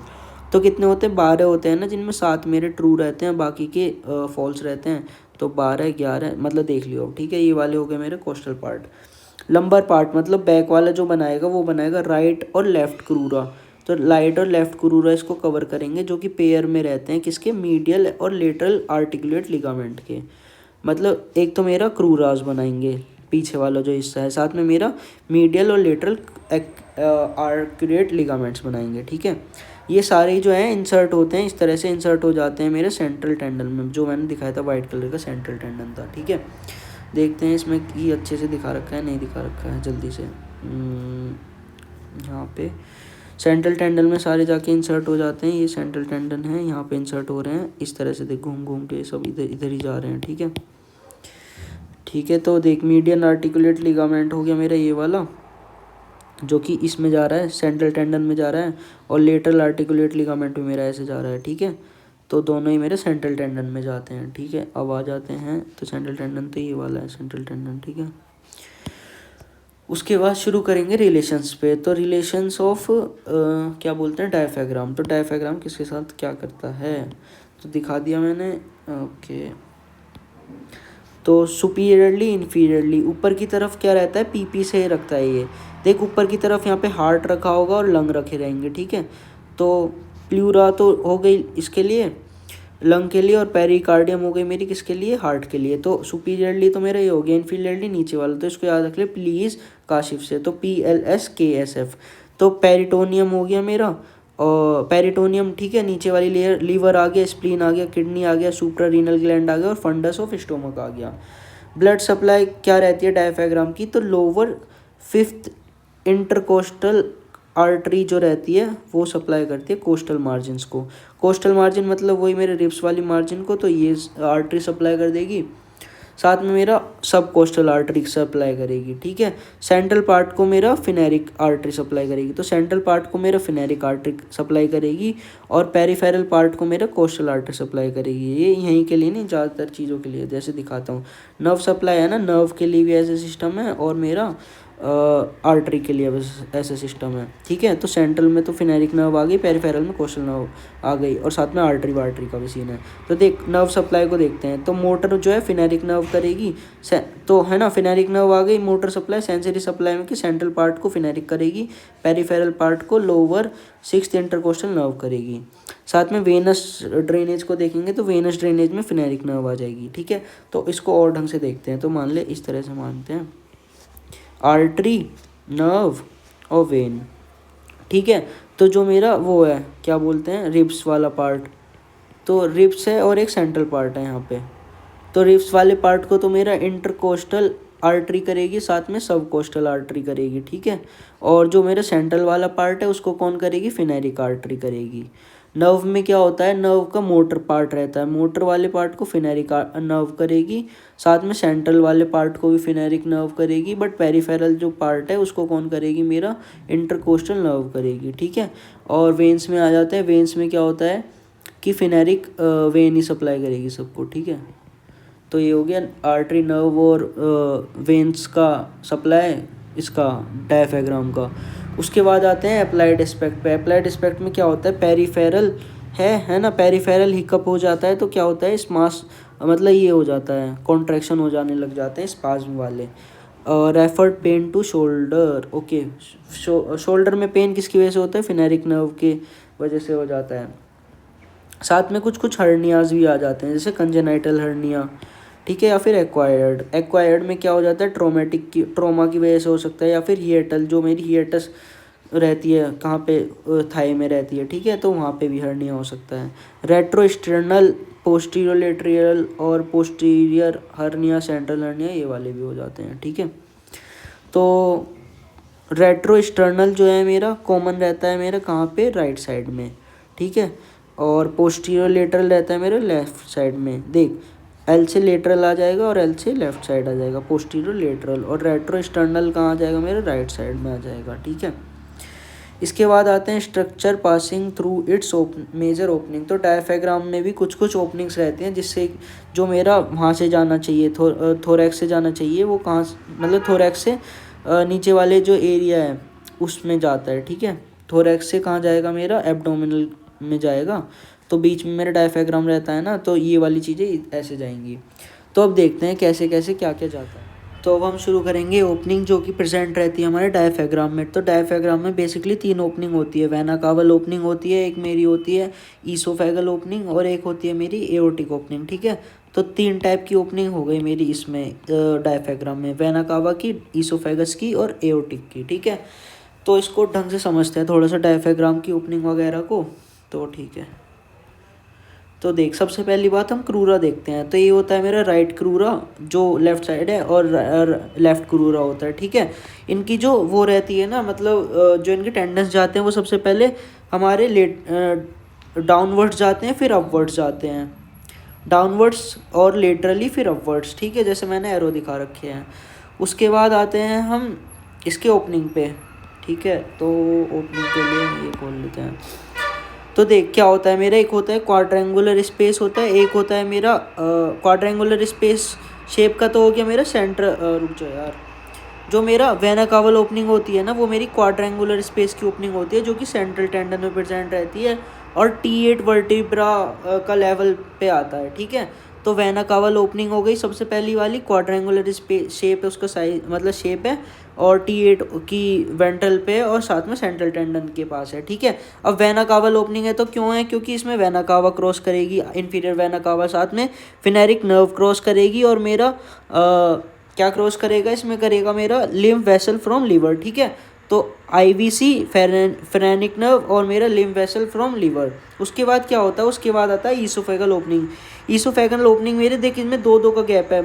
तो कितने होते हैं, 12 होते हैं ना, जिनमें 7 मेरे ट्रू रहते हैं, बाकी के फॉल्स रहते हैं। तो 12 11 मतलब देख लियो अब, ठीक है। ये वाले हो गए मेरे कोस्टल पार्ट। लंबर पार्ट मतलब बैक वाला जो बनाएगा वो बनाएगा राइट और लेफ्ट क्रूरा। तो राइट और लेफ्ट क्रूरा इसको कवर करेंगे, जो कि पेयर में रहते हैं, किसके, मीडियल और लेटरल आर्टिकुलेट लिगामेंट के। मतलब एक तो मेरा क्रूरास बनाएंगे पीछे वाला जो हिस्सा है, साथ में मेरा मीडियल और लेटरल आर्टिकुलेट लिगामेंट्स बनाएंगे, ठीक है। ये सारे जो हैं इंसर्ट होते हैं, इस तरह से इंसर्ट हो जाते हैं मेरे सेंट्रल टेंडन में, जो मैंने दिखाया था वाइट कलर का सेंट्रल टेंडन था, ठीक है। देखते हैं इसमें कि अच्छे से दिखा रखा है, नहीं दिखा रखा है, जल्दी से। यहाँ पे सेंट्रल टेंडन में सारे जाके इंसर्ट हो जाते हैं। ये सेंट्रल टेंडन है, यहाँ पे इंसर्ट हो रहे हैं इस तरह से, देख घूम घूम के सब इधर इधर ही जा रहे हैं, ठीक है। ठीक है, तो देख मीडियन आर्टिकुलेट लिगामेंट हो गया मेरा ये वाला, जो कि इसमें जा रहा है, सेंट्रल टेंडन में जा रहा है, और लेटरल आर्टिकुलेट लिगामेंट भी मेरा ऐसे जा रहा है, ठीक है। तो दोनों ही मेरे सेंट्रल टेंडन में जाते हैं, ठीक है। अब आ जाते हैं, तो सेंट्रल टेंडन तो ये वाला है सेंट्रल टेंडन, ठीक है। उसके बाद शुरू करेंगे रिलेशंस पे। तो रिलेशंस ऑफ क्या बोलते हैं, डायफ्राम। तो डायफ्राम किसके साथ क्या करता है, तो दिखा दिया मैंने, ओके। तो सुपीरियरली इन्फीरियरली ऊपर की तरफ क्या रहता है, पीपी से रखता है ये। देख ऊपर की तरफ यहाँ पे हार्ट रखा होगा और लंग रखे रहेंगे, ठीक है। तो प्लूरा तो हो गई इसके लिए, लंग के लिए, और पेरिकार्डियम हो गई मेरी किसके लिए, हार्ट के लिए। तो सुपीरियरली तो मेरा ये हो गया, इन्फीरियरली नीचे वाला, तो इसको याद रख ले प्लीज काशिफ से। तो PLSKSF। तो पेरिटोनियम हो गया मेरा, और पेरिटोनियम, ठीक है, नीचे वाली लेयर, लीवर आ गया, स्प्लीन आ गया, किडनी आ गया, सुप्रारीनल ग्लैंड आ गया, और फंडस ऑफ स्टोमक आ गया। ब्लड सप्लाई क्या रहती है डायफ्राम की, तो लोअर 5th इंटरकोस्टल आर्टरी जो रहती है वो सप्लाई करती है कोस्टल मार्जिन्स को। कोस्टल मार्जिन मतलब वही मेरे रिब्स वाली मार्जिन को, तो ये आर्टरी सप्लाई कर देगी, साथ में मेरा सब कोस्टल आर्टरी सप्लाई करेगी, ठीक है। सेंट्रल पार्ट को मेरा फिनेरिक आर्टरी सप्लाई करेगी, तो सेंट्रल पार्ट को मेरा फिनेरिक आर्टरी सप्लाई करेगी, और पेरिफेरल पार्ट को मेरा कोस्टल आर्टरी सप्लाई करेगी। ये यहीं के लिए नहीं, ज़्यादातर चीज़ों के लिए, जैसे दिखाता हूँ। नर्व सप्लाई है ना, नर्व के लिए भी ऐसे सिस्टम है, और मेरा आर्टरी के लिए ऐसा सिस्टम है, ठीक है। तो सेंट्रल में तो फिनेरिक नर्व आ गई, पेरिफेरल में कोस्टल नर्व आ गई, और साथ में आर्टरी वार्टरी का भी सीन है। तो देख नर्व सप्लाई को देखते हैं, तो मोटर जो है फिनेरिक नर्व करेगी, तो है ना, फिनेरिक नर्व आ गई, मोटर सप्लाई, सेंसरी सप्लाई में कि सेंट्रल पार्ट को फिनेरिक करेगी, पेरिफेरल पार्ट को लोअर 6th इंटरकोस्टल नर्व करेगी। साथ में वेनस ड्रेनेज को देखेंगे, तो वेनस ड्रेनेज में फिनेरिक नर्व आ जाएगी, ठीक है। तो इसको और ढंग से देखते हैं, तो मान ले इस तरह से मानते हैं, आर्टरी, नर्व और वेन, ठीक है। तो जो मेरा वो है क्या बोलते हैं, रिब्स वाला पार्ट, तो रिब्स है और एक सेंट्रल पार्ट है यहाँ पे। तो रिब्स वाले पार्ट को तो मेरा इंटरकोस्टल आर्टरी करेगी, साथ में सब कोस्टल आर्टरी करेगी, ठीक है। और जो मेरा सेंट्रल वाला पार्ट है उसको कौन करेगी, फिनेरिक आर्टरी करेगी। नर्व में क्या होता है, नर्व का मोटर पार्ट रहता है, मोटर वाले पार्ट को फिनेरिक नर्व करेगी, साथ में सेंट्रल वाले पार्ट को भी फिनेरिक नर्व करेगी, बट पेरिफेरल जो पार्ट है उसको कौन करेगी, मेरा इंटरकोस्टल नर्व करेगी, ठीक है। और वेन्स में आ जाते हैं, वेन्स में क्या होता है कि फिनेरिक वेन ही सप्लाई करेगी सबको, ठीक है। तो ये हो गया आर्टरी, नर्व और वेन्स का सप्लाई इसका डायफ्राम का। उसके बाद आते हैं अप्लाइड एस्पेक्ट पे। अप्लाइड एस्पेक्ट में क्या होता है, पेरिफेरल है ना, पेरिफेरल हिकअप हो जाता है, तो क्या होता है, स्मास मतलब ये हो जाता है, कॉन्ट्रैक्शन हो जाने लग जाते हैं स्पाज्म वाले। Referred pain to shoulder, okay. Shoulder में पेन किसकी वजह से होता है, फिनेरिक नर्व के वजह से हो जाता है। साथ में कुछ हर्नियाज भी आ जाते हैं, जैसे कंजेनाइटल हर्निया, ठीक है, या फिर एक्वायर्ड में क्या हो जाता है, ट्रोमा की वजह से हो सकता है, या फिर हिएटल, जो मेरी हिएटस रहती है कहाँ पे, थाई में रहती है, ठीक है, तो वहाँ पे भी हर्निया हो सकता है। रेट्रोस्टर्नल, पोस्टीरियर और पोस्टीरियर हर्निया, सेंट्रल हर्निया, ये वाले भी हो जाते हैं, ठीक है। तो रेट्रोस्टर्नल जो है मेरा कॉमन रहता है मेरा कहाँ पे, राइट साइड में, ठीक है। और पोस्टीरियर लेटरल रहता है मेरे लेफ्ट साइड में। देख एल से लेटरल आ जाएगा और एल से लेफ्ट साइड आ जाएगा, पोस्टीरियर लेटरल। और रेट्रोस्टर्नल कहाँ आ जाएगा, मेरे राइट साइड में आ जाएगा, ठीक है। इसके बाद आते हैं structure passing through its major opening. तो डायफ्राम में भी कुछ ओपनिंग्स रहती हैं, जिससे जो मेरा वहाँ से जाना चाहिए, थोरैक्स से जाना चाहिए, वो कहाँ मतलब थोरैक्स से नीचे वाले जो एरिया है उसमें जाता है, ठीक है। थोरैक्स से कहाँ जाएगा, मेरा एब्डोमिनल में जाएगा, तो बीच में मेरा डायफ्राम रहता है ना, तो ये वाली चीज़ें ऐसे जाएंगी। तो अब देखते हैं कैसे कैसे क्या क्या जाता है। तो अब हम शुरू करेंगे ओपनिंग जो कि प्रेजेंट रहती है हमारे डायफ्राम में। तो डायफ्राम में बेसिकली 3 ओपनिंग होती है। वेना कावल ओपनिंग होती है, एक मेरी होती है ईसोफेगल ओपनिंग, और एक होती है मेरी एओर्टिक ओपनिंग, ठीक है। तो 3 टाइप की ओपनिंग हो गई मेरी इसमें डायफ्राम में, वेना कावा की, ईसोफेगस की और एओर्टिक की, ठीक है। तो इसको ढंग से समझते हैं थोड़ा सा डायफ्राम की ओपनिंग वगैरह को, तो ठीक है। तो देख, सबसे पहली बात हम क्रूरा देखते हैं। तो ये होता है मेरा राइट क्रूरा जो लेफ़्ट साइड है, और लेफ़्ट क्रूरा होता है, ठीक है। इनकी जो वो रहती है ना, मतलब जो इनके टेंडेंस जाते हैं वो सबसे पहले हमारे डाउनवर्ड्स जाते हैं, फिर अपवर्ड्स जाते हैं, डाउनवर्ड्स और लेटरली फिर अपवर्ड्स, ठीक है, जैसे मैंने एरो दिखा रखे हैं। उसके बाद आते हैं हम इसके ओपनिंग पे, ठीक है। तो ओपनिंग के लिए ये खोल लेते हैं। तो देख क्या होता है मेरा, एक होता है क्वाड्रेंगुलर स्पेस होता है, एक होता है मेरा क्वाड्रेंगुलर स्पेस शेप का तो हो गया मेरा सेंटर, रुक जाओ यार, जो मेरा वेना कावल ओपनिंग होती है ना, वो मेरी क्वाड्रेंगुलर स्पेस की ओपनिंग होती है, जो कि सेंट्रल टेंडन में प्रेजेंट रहती है और T8 वर्टिब्रा का लेवल पे आता है, ठीक है। तो वेना कावल ओपनिंग हो गई सबसे पहली वाली, क्वाड्रेंगुलर शेप है उसका, साइज मतलब शेप है, और T8 की वेंट्रल पे और साथ में सेंट्रल टेंडन के पास है, ठीक है। अब वेना कावल ओपनिंग है तो क्यों है, क्योंकि इसमें वेना कावा क्रॉस करेगी, इंफीरियर वेना कावा साथ में फिनेरिक नर्व क्रॉस करेगी, और मेरा क्या क्रॉस करेगा, इसमें करेगा मेरा लिम्फ वेसल फ्रॉम लीवर, ठीक है। तो IVC फेरेनिक नर्व और मेरा लिम्फ वेसल फ्रॉम लीवर। उसके बाद क्या होता है, उसके बाद आता है ईसोफेगल ओपनिंग। ईसोफेगल ओपनिंग मेरे देख इसमें दो का गैप है,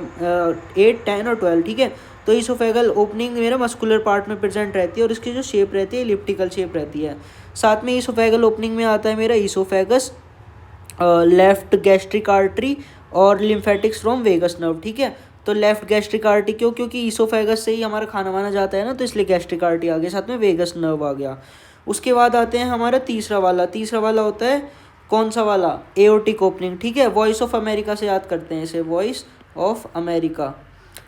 8, 10 और 12, ठीक है। तो ईसोफेगल ओपनिंग मेरा मस्कुलर पार्ट में प्रेजेंट रहती है, और इसकी जो शेप रहती है एलिप्टिकल शेप रहती है। साथ में ईसोफेगल ओपनिंग में आता है मेरा ईसोफेगस, लेफ्ट गैस्ट्रिक आर्टरी और लिम्फेटिक्स फ्रॉम वेगस नर्व, ठीक है। तो लेफ्ट गैस्ट्रिक आर्टरी क्यों, क्योंकि ईसोफेगस से ही हमारा खाना वाना जाता है ना, तो इसलिए गैस्ट्रिक आर्टरी आ गया, साथ में वेगस नर्व आ गया। उसके बाद आते हैं हमारा तीसरा वाला होता है कौन सा वाला, एओर्टिक ओपनिंग, ठीक है। वॉइस ऑफ अमेरिका से याद करते हैं इसे, वॉइस ऑफ अमेरिका।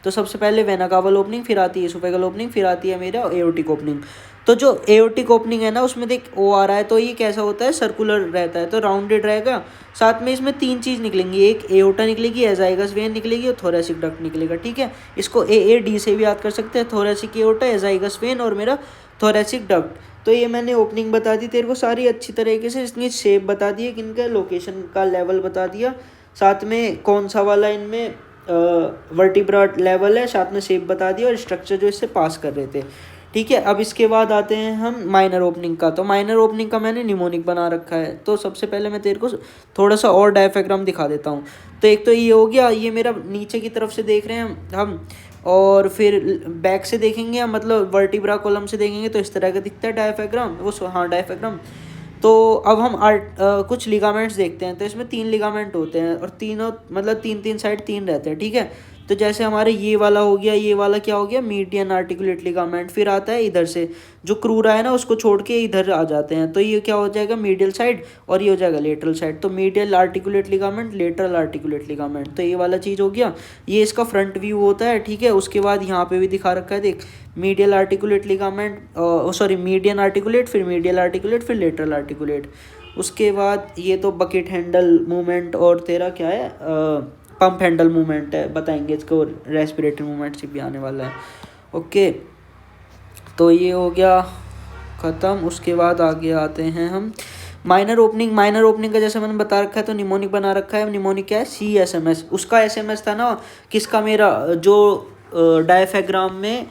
तो सबसे पहले वेना कावल ओपनिंग, फिर आती है ईसोफेगल ओपनिंग, फिर आती है मेरा एओर्टिक ओपनिंग। तो जो एओर्टिक ओपनिंग है ना, उसमें देख ओ आ रहा है, तो ये कैसा होता है, सर्कुलर रहता है, तो राउंडेड रहेगा। साथ में इसमें 3 चीज़ निकलेंगी, एक एओर्टा निकलेगी, एजाइगस वेन निकलेगी और थोरेसिक डक्ट निकलेगा, ठीक है। इसको AAD से भी याद कर सकते हैं, थोरेसिक एओर्टा, एजाइगस वेन और मेरा थोरेसिक डक्ट। तो ये मैंने ओपनिंग बता दी तेरे को सारी अच्छी तरीके से, इसकी शेप बता दी है, इनका लोकेशन का लेवल बता दिया, साथ में कौन सा वाला इनमें वर्टिब्रा लेवल है, साथ में शेप बता दिया और स्ट्रक्चर जो इससे पास कर रहे थे, ठीक है। अब इसके बाद आते हैं हम माइनर ओपनिंग का। तो माइनर ओपनिंग का मैंने निमोनिक बना रखा है। तो सबसे पहले मैं तेरे को थोड़ा सा और डायफ्राम दिखा देता हूँ। तो एक तो ये हो गया, ये मेरा नीचे की तरफ से देख रहे हैं हम, और फिर बैक से देखेंगे हम, मतलब वर्टिब्रा कॉलम से देखेंगे तो इस तरह का दिखता है डायफ्राम, हाँ डायफ्राम। तो अब हम कुछ लिगामेंट्स देखते हैं। तो इसमें 3 लिगामेंट होते हैं, और तीनों मतलब 3 साइड 3 रहते हैं, ठीक है। तो जैसे हमारे ये वाला हो गया, ये वाला क्या हो गया, मीडियन आर्टिकुलेट लिगामेंट। फिर आता है इधर से जो क्रूरा है ना, उसको छोड़ के इधर आ जाते हैं, तो ये क्या हो जाएगा, मीडियल साइड, और ये हो जाएगा लेटरल साइड। तो medial articulate ligament, lateral articulate ligament, तो ये वाला चीज़ हो गया। ये इसका फ्रंट व्यू होता है, ठीक है। उसके बाद यहाँ पे भी दिखा रखा है, देख, medial articulate ligament, sorry median articulate, फिर मीडियल आर्टिकुलेट, फिर लेटरल आर्टिकुलेट। उसके बाद ये तो बकेट हैंडल मूवमेंट और तेरा क्या है, पंप हैंडल मूवमेंट है, बताएंगे इसको, रेस्पिरेटरी मूवमेंट भी आने वाला है, ओके। तो ये हो गया ख़त्म। उसके बाद आगे आते हैं हम माइनर ओपनिंग का जैसे मैंने बता रखा है, तो निमोनिक बना रखा है। निमोनिक क्या है, CSMS, उसका SMS था ना, किसका, मेरा जो डायफ्राम में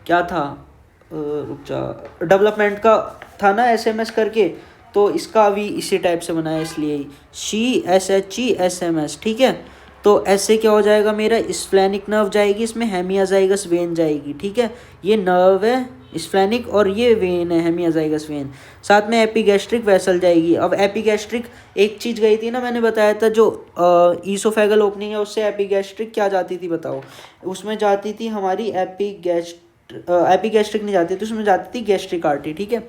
क्या था, डेवलपमेंट का था ना SMS करके, तो इसका भी इसी टाइप से बनाया, इसलिए CSHESMS, ठीक है। तो ऐसे क्या हो जाएगा, मेरा स्प्लेनिक नर्व जाएगी, इसमें हेमियाजाइगस वेन जाएगी, ठीक है। ये नर्व है स्प्लेनिक और ये वेन है हेमियाजाइगस वेन, साथ में एपिगैस्ट्रिक वेसल जाएगी। अब एपिगैस्ट्रिक एक चीज़ गई थी ना, मैंने बताया था, जो ईसोफेगल ओपनिंग है उससे एपिगैस्ट्रिक क्या जाती थी बताओ, उसमें जाती थी हमारी एपिगैस्ट्रिक नहीं जाती थी, उसमें जाती थी गैस्ट्रिक आर्टरी, ठीक है।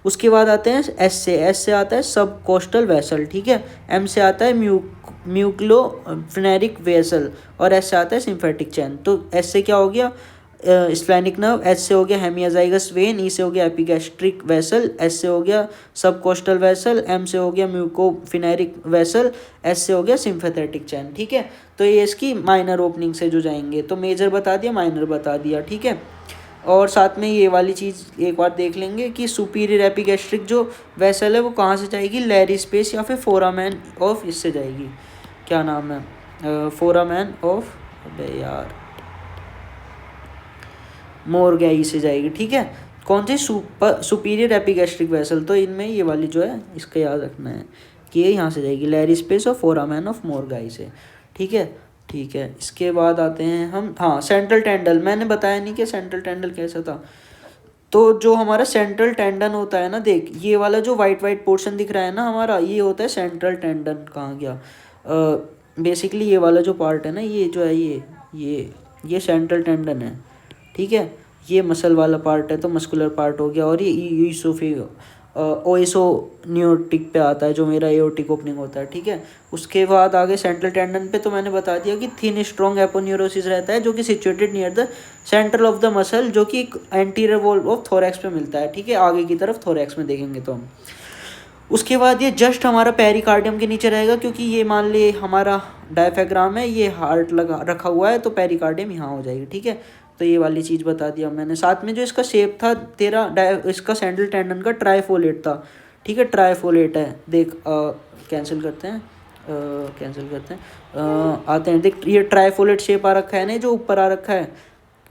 उसके बाद आते हैं एस से आता है सब कोस्टल वेसल, ठीक है। M से आता है म्यूक्लो फिनेरिक वेसल, और S से आता है सिम्फेटिक चैन। तो S से क्या हो गया, स्प्लेनिक नर्व, एच से हो गया हेमियाजाइगस वेन, ई से हो गया एपिगैस्ट्रिक वेसल, एस से हो गया सब कोस्टल वेसल, एम से हो गया म्यूकोफिनेरिक वेसल, एस से हो गया सिम्फेथेटिक चैन। ठीक है, तो ये इसकी माइनर ओपनिंग से जो जाएंगे, तो मेजर बता दिया, माइनर बता दिया। ठीक है, और साथ में ये वाली चीज़ एक बार देख लेंगे कि सुपीरियर एपिगैस्ट्रिक जो वेसल है वो कहाँ से जाएगी, लैरी स्पेस या फिर फोरामैन ऑफ इससे जाएगी, क्या नाम है, फोरामैन ऑफ, अबे यार, मोरगैई से जाएगी। ठीक है, कौन सी सुपीरियर एपिगैस्ट्रिक वेसल, तो इनमें ये वाली जो है इसका याद रखना है कि ये यहाँ से जाएगी, लैरी स्पेस और फोरामैन ऑफ मोरगाई से। ठीक है, ठीक है, इसके बाद आते हैं हम, हाँ, सेंट्रल टेंडल। मैंने बताया नहीं कि सेंट्रल टेंडल कैसा था। तो जो हमारा सेंट्रल टेंडन होता है ना, देख ये वाला जो वाइट वाइट पोर्शन दिख रहा है ना हमारा, ये होता है सेंट्रल टेंडन। कहाँ गया, बेसिकली ये वाला जो पार्ट है ना, ये जो है ये सेंट्रल टेंडन है। ठीक है, ये मसल वाला पार्ट है तो मस्कुलर पार्ट हो गया, और ये ईसोफी ओएसोनियोटिक पे आता है जो मेरा एओर्टिक ओपनिंग होता है। ठीक है, उसके बाद आगे सेंट्रल टेंडन पे तो मैंने बता दिया कि थिन स्ट्रॉन्ग एपोन्यूरोसिस रहता है जो कि situated near the central of the muscle, जो कि एंटीरियर वॉल ऑफ थोरैक्स पे मिलता है। ठीक है, आगे की तरफ थोरैक्स में देखेंगे तो हम, उसके बाद ये जस्ट हमारा पेरिकार्डियम के नीचे रहेगा, क्योंकि ये मान ले हमारा डायफ्राम है, ये हार्ट लगा रखा हुआ है, तो पेरिकार्डियम यहाँ हो जाएगी। ठीक है, तो ये वाली चीज़ बता दिया मैंने। साथ में जो इसका शेप था तेरा इसका सेंट्रल टेंडन का ट्राइफोलेट था। ठीक है, ट्राइफोलेट है, देख कैंसिल करते हैं, आते हैं, देख ये ट्राइफोलेट शेप आ रखा है ना, जो ऊपर आ रखा है,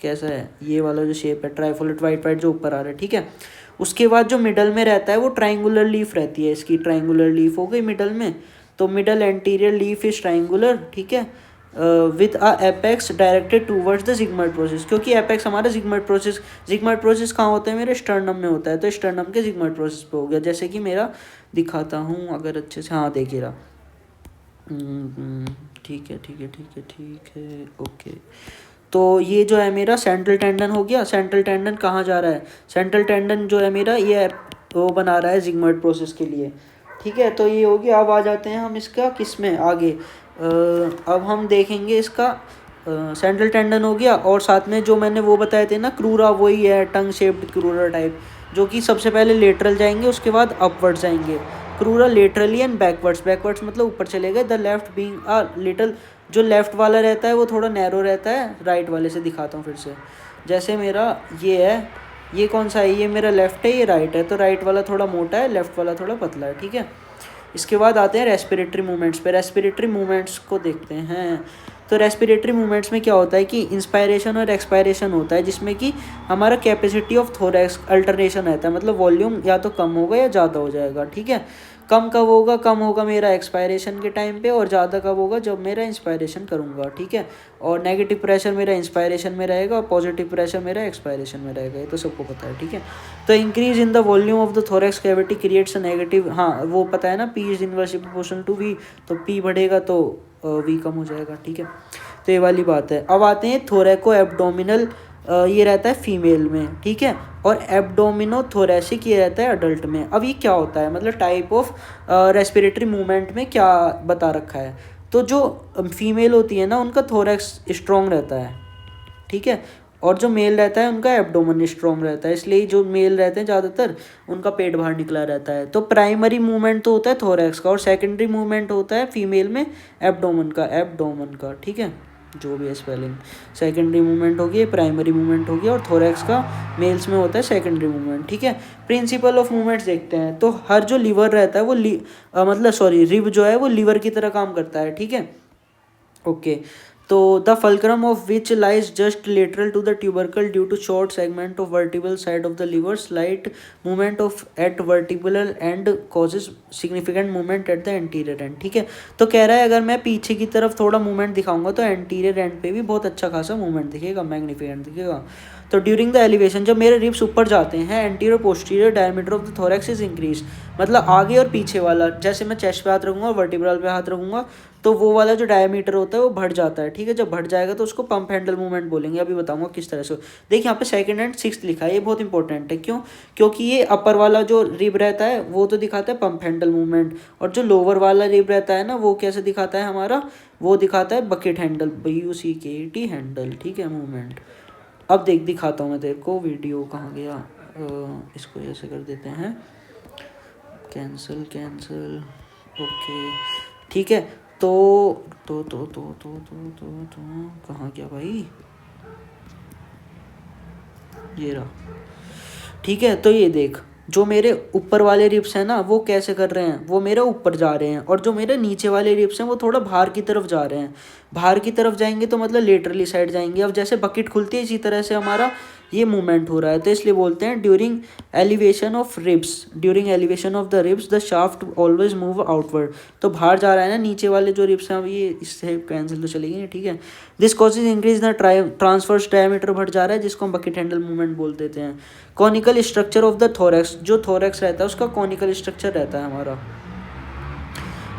कैसा है ये वाला जो शेप है ट्राइफोलेट वाइट वाइट जो ऊपर आ रहा है। ठीक है, उसके बाद जो मिडल में रहता है वो ट्राइंगुलर लीफ रहती है, इसकी ट्राइंगुलर लीफ हो गई मिडल में, तो middle anterior leaf is triangular. ठीक है, with a apex directed towards the जिग्मर्ड प्रोसेस, क्योंकि एपेक्स हमारा जिग्मर्ड प्रोसेस कहाँ होता है, मेरे स्टर्नम में होता है, तो स्टर्नम के जिग्मर्ड प्रोसेस पे हो गया, जैसे कि मेरा दिखाता हूँ अगर अच्छे से, हाँ देखिए रहा। ठीक है, ठीक है, ठीक है, ठीक है, ओके। तो ये जो है मेरा सेंट्रल टेंडन हो गया। सेंट्रल टेंडन कहाँ जा रहा है, सेंट्रल टेंडन जो है मेरा ये वो बना रहा है जिग्मर्ड प्रोसेस के लिए। ठीक है, तो ये हो गया। अब आ जाते हैं हम इसका किस में आगे, अब हम देखेंगे इसका सेंट्रल टेंडन हो गया, और साथ में जो मैंने वो बताए थे ना क्रूरा, वही है टंग शेप्ड क्रूरा टाइप, जो कि सबसे पहले लेटरल जाएंगे, उसके बाद अपवर्ड जाएंगे। क्रूरा लेटरली एंड बैकवर्ड्स मतलब ऊपर चले गए। The left being a little, जो लेफ्ट वाला रहता है वो थोड़ा नैरो रहता है, राइट वाले से दिखाता हूँ फिर से। जैसे मेरा ये है, ये कौन सा है, ये मेरा लेफ्ट है, ये राइट है, तो राइट वाला थोड़ा मोटा है, लेफ्ट वाला थोड़ा पतला है। ठीक है, इसके बाद आते हैं रेस्पिरेटरी मूवमेंट्स पे। रेस्पिरेटरी मूवमेंट्स को देखते हैं। तो रेस्पिरेटरी मूवमेंट्स में क्या होता है कि इंस्पायरेशन और एक्सपायरेशन होता है, जिसमें कि हमारा कैपेसिटी ऑफ थोरैक्स अल्टरनेशन रहता है, मतलब वॉल्यूम या तो कम होगा या ज़्यादा हो जाएगा। ठीक है, कम कब होगा, कम होगा मेरा एक्सपायरेशन के टाइम पे, और ज़्यादा कब होगा, जब मेरा इंस्पायरेशन करूँगा। ठीक है, और नेगेटिव प्रेशर मेरा इंस्पायरेशन में रहेगा और पॉजिटिव प्रेशर मेरा एक्सपायरेशन में रहेगा, ये तो सबको पता है। ठीक है, तो increase in the volume of the thorax cavity creates a negative, हाँ वो पता है ना, P is inversely proportional to V, तो पी बढ़ेगा तो वी कम हो जाएगा। ठीक है, तो ये वाली बात है। अब आते हैं थोरैको एब्डोमिनल, ये रहता है फीमेल में। ठीक है, और एब्डोमिनो थोरैसिक ये रहता है अडल्ट में। अब ये क्या होता है, मतलब टाइप ऑफ रेस्पिरेटरी मूवमेंट में क्या बता रखा है, तो जो फीमेल होती है ना उनका थोरैक्स स्ट्रॉन्ग रहता है। ठीक है, और जो मेल रहता है उनका एब्डोमेन स्ट्रॉन्ग रहता है, इसलिए जो मेल रहते हैं ज़्यादातर उनका पेट बाहर निकला रहता है। तो प्राइमरी मूवमेंट तो होता है थोरैक्स का, और सेकेंडरी मूवमेंट होता है फीमेल में एब्डोमेन का। ठीक है, जो भी है स्पेलिंग, सेकेंडरी मूवमेंट होगी, प्राइमरी मूवमेंट होगी, और थोरैक्स का मेल्स में होता है सेकेंडरी मूवमेंट। ठीक है, प्रिंसिपल ऑफ मूवमेंट्स देखते हैं। तो हर जो लीवर रहता है वो रिब जो है वो लीवर की तरह काम करता है। ठीक है, ओके। तो the fulcrum of which lies just lateral to the tubercle due to short segment of vertebral side of the lever, slight movement of at vertebral end causes significant movement at the anterior end. ठीक है, तो कह रहा है अगर मैं पीछे की तरफ थोड़ा मूवमेंट दिखाऊंगा तो एंटीरियर एंड पे भी बहुत अच्छा खासा मूवमेंट दिखेगा, मैग्निफिकेंट दिखेगा। तो ड्यूरिंग द एलिवेशन, जब मेरे रिब्स ऊपर जाते हैं, anterior posterior diameter of the thorax is increase, मतलब आगे और पीछे वाला, जैसे मैं चेस्ट पे हाथ रखूंगा और वर्टिब्रल पे हाथ रखूंगा तो वो वाला जो डायमीटर होता है वो बढ़ जाता है। ठीक है, जब बढ़ जाएगा तो उसको पंप हैंडल मूवमेंट बोलेंगे। अभी बताऊंगा किस तरह से। देखिए यहाँ पे सेकंड एंड सिक्स्थ लिखा है, ये बहुत इंपॉर्टेंट है। क्यों, क्योंकि ये अपर वाला जो रिब रहता है वो तो दिखाता है पंप हैंडल मूवमेंट, और जो लोअर वाला रिब रहता है ना वो कैसे दिखाता है हमारा, वो दिखाता है बकेट हैंडल, BUCKET हैंडल। ठीक है, मूवमेंट। अब देख दिखाता हूँ मैं तेरे को, वीडियो कहाँ गया, इसको ऐसे कर देते हैं, कैंसिल कैंसिल, ओके ठीक है। तो कहाँ गया भाई, ये रहा, ठीक है। तो ये देख, जो मेरे ऊपर वाले रिब्स हैं ना वो कैसे कर रहे हैं, वो मेरे ऊपर जा रहे हैं, और जो मेरे नीचे वाले रिब्स हैं वो थोड़ा बाहर की तरफ जा रहे हैं। बाहर की तरफ जाएंगे तो मतलब लेटरली साइड जाएंगे। अब जैसे बकेट खुलती है इसी तरह से हमारा ये मूवमेंट हो रहा है, तो इसलिए बोलते हैं during elevation of ribs, during elevation of the ribs the shaft always move outward. तो बाहर जा रहा है ना नीचे वाले जो रिब्स हैं, अब ये इससे कैंसिल तो चलेगी, ठीक है। This causes increase the transverse diameter बढ़ जा रहा है, जिसको हम बकेट हैंडल मूवमेंट बोल देते हैं। Conical structure of the thorax, जो थोरैक्स रहता है उसका कॉनिकल स्ट्रक्चर रहता है हमारा,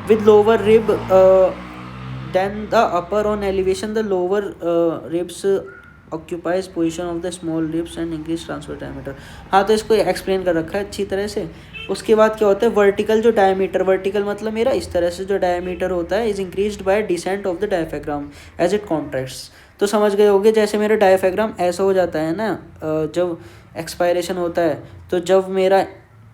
with lower rib than the upper on elevation the lower ribs occupies position of the small ribs and increase transverse diameter. हाँ, तो इसको एक्सप्लेन कर रखा है अच्छी तरह से। उसके बाद क्या होता है, वर्टिकल जो डायमीटर, वर्टिकल मतलब मेरा इस तरह से जो डायमीटर होता है is increased by descent of the diaphragm as it contracts. तो समझ गए होगे, जैसे मेरा डायफ्राम ऐसा हो जाता है ना जब एक्सपायरेशन होता है, तो जब मेरा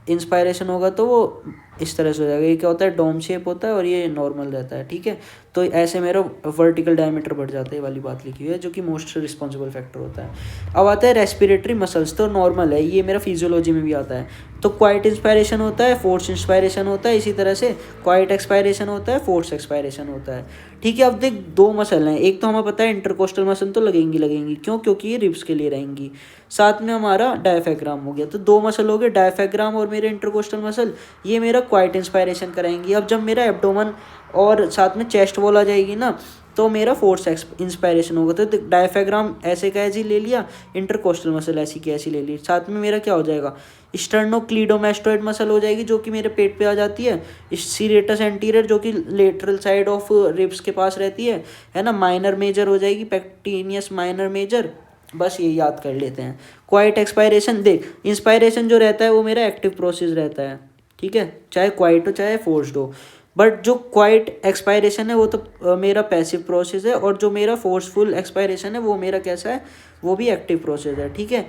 इंस्पायरेशन होगा तो वो इस तरह से हो जाएगा। ये क्या होता है, डोम शेप होता है और ये नॉर्मल रहता है, ठीक है। तो ऐसे मेरा वर्टिकल डायमीटर बढ़ जाता है, ये वाली बात लिखी हुई है, जो कि मोस्ट रिस्पॉन्सिबल फैक्टर होता है। अब आता है रेस्पिरेटरी मसल्स, तो नॉर्मल है, ये मेरा फिजियोलॉजी में भी आता है। तो क्वाइट इंस्पायरेशन होता है, फोर्स इंस्पायरेशन होता है, इसी तरह से क्वाइट एक्सपायरेशन होता है, फोर्स एक्सपायरेशन होता है, ठीक है। अब देख, दो मसल हैं, एक तो हमें पता है इंटरकोस्टल मसल तो लगेंगी, क्यों, क्योंकि ये रिब्स के लिए रहेंगी। साथ में हमारा डायफ्राम हो गया, तो दो मसल हो गए, डायफ्राम और मेरे इंटरकोस्टल मसल, ये मेरा क्वाइट इंस्पायरेशन कराएंगी। अब जब मेरा एब्डोमेन और साथ में चेस्ट वॉल आ जाएगी ना, तो मेरा फोर्स इंस्पायरेशन होगा। तो डायफ्राम ऐसे का ऐसे ले लिया, इंटरकोस्टल मसल ऐसी की ऐसी ले ली, साथ में मेरा क्या हो जाएगा, स्टर्नोक्लीडोमास्टोइड मसल हो जाएगी, जो कि मेरे पेट पे आ जाती है। सीरेटस एंटीरियर, जो कि लेटरल साइड ऑफ रिब्स के पास रहती है ना। माइनर मेजर हो जाएगी, पेक्टिनियस माइनर मेजर, बस ये याद कर लेते हैं। क्वाइट एक्सपायरेशन, देख इंस्पायरेशन जो रहता है वो मेरा एक्टिव प्रोसेस रहता है, ठीक है, चाहे क्वाइट हो चाहे फोर्स्ड हो। बट जो क्वाइट एक्सपायरेशन है वो तो मेरा पैसिव प्रोसेस है, और जो मेरा फोर्सफुल एक्सपायरेशन है वो मेरा कैसा है, वो भी एक्टिव प्रोसेस है, ठीक है।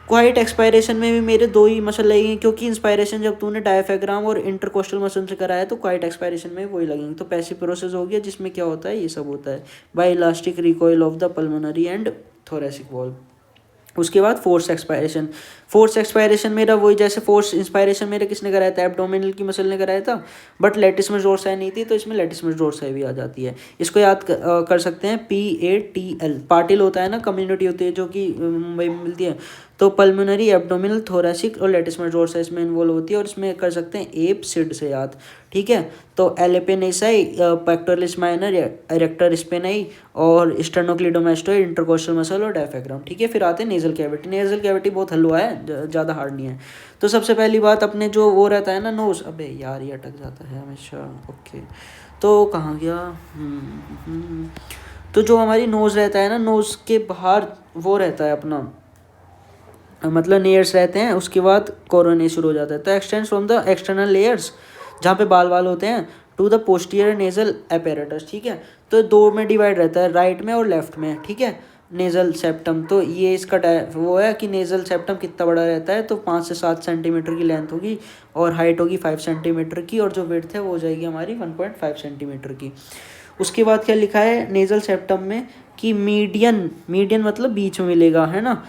क्वाइट एक्सपायरेशन में भी मेरे दो ही मसल लगेंगे, क्योंकि इंस्पायरेशन जब तूने डायफ्राम और इंटरकोस्टल मसल से कराया तो क्वाइट एक्सपायरेशन में वही लगेंगे। तो पैसिव प्रोसेस हो गया, जिसमें क्या होता है, ये सब होता है bye elastic recoil of the pulmonary and thoracic wall. उसके बाद फोर्स एक्सपायरेशन, फोर्स एक्सपायरेशन मेरा वही, जैसे फोर्स इंस्पायरेशन मेरा किसने कराया था, एब्डोमिनल की मसल ने कराया था, बट लेटिसमस डोर्साई नहीं थी, तो इसमें लेटिसमस डोर्साई भी आ जाती है। इसको याद कर सकते हैं, PATL, पाटिल होता है ना, कम्युनिटी होती है जो कि मुंबई में मिलती है। तो पल्मोनरी, एब्डोमिनल, थोरेसिक और लेटिसमस डोर्साई इसमें इन्वॉल्व होती है, और इसमें कर सकते हैं एप सिड से याद, ठीक है। तो एलेपेनेसाई, पेक्टोरलिस माइनर, इरेक्टर स्पेनाई और स्टर्नोक्लीडोमास्टोइड, इंटरकोस्टल मसल और डायफ्राम, ठीक है। फिर आते हैं नेजल कैविटी। नेजल कैविटी बहुत हलवा है, ज़्यादा हार्ड नहीं है। तो सबसे पहली बात, अपने जो वो रहता है ना नोज, अबे यार ये अटक जाता है हमेशा, ओके। तो कहाँ गया, तो जो हमारी नोज़ रहता है ना, नोज़ के बाहर वो रहता है अपना, मतलब लेयर्स रहते हैं, उसके बाद कोरोने शुरू हो जाता है। तो extends from the external layers, जहाँ पे बाल होते हैं, to the posterior nasal apparatus, ठीक है। तो दो में डिवाइड रहता है, राइट में और लेफ्ट में, ठीक है। नेज़ल सेप्टम, तो ये इसका वो है कि नेज़ल सेप्टम कितना बड़ा रहता है, तो 5 से 7 सेंटीमीटर की लेंथ होगी, और हाइट होगी 5 सेंटीमीटर की, और जो विड्थ है वो हो जाएगी हमारी 1.5 सेंटीमीटर की। उसके बाद क्या लिखा है नेज़ल सेप्टम में, कि मीडियन मतलब बीच में मिलेगा, है ना,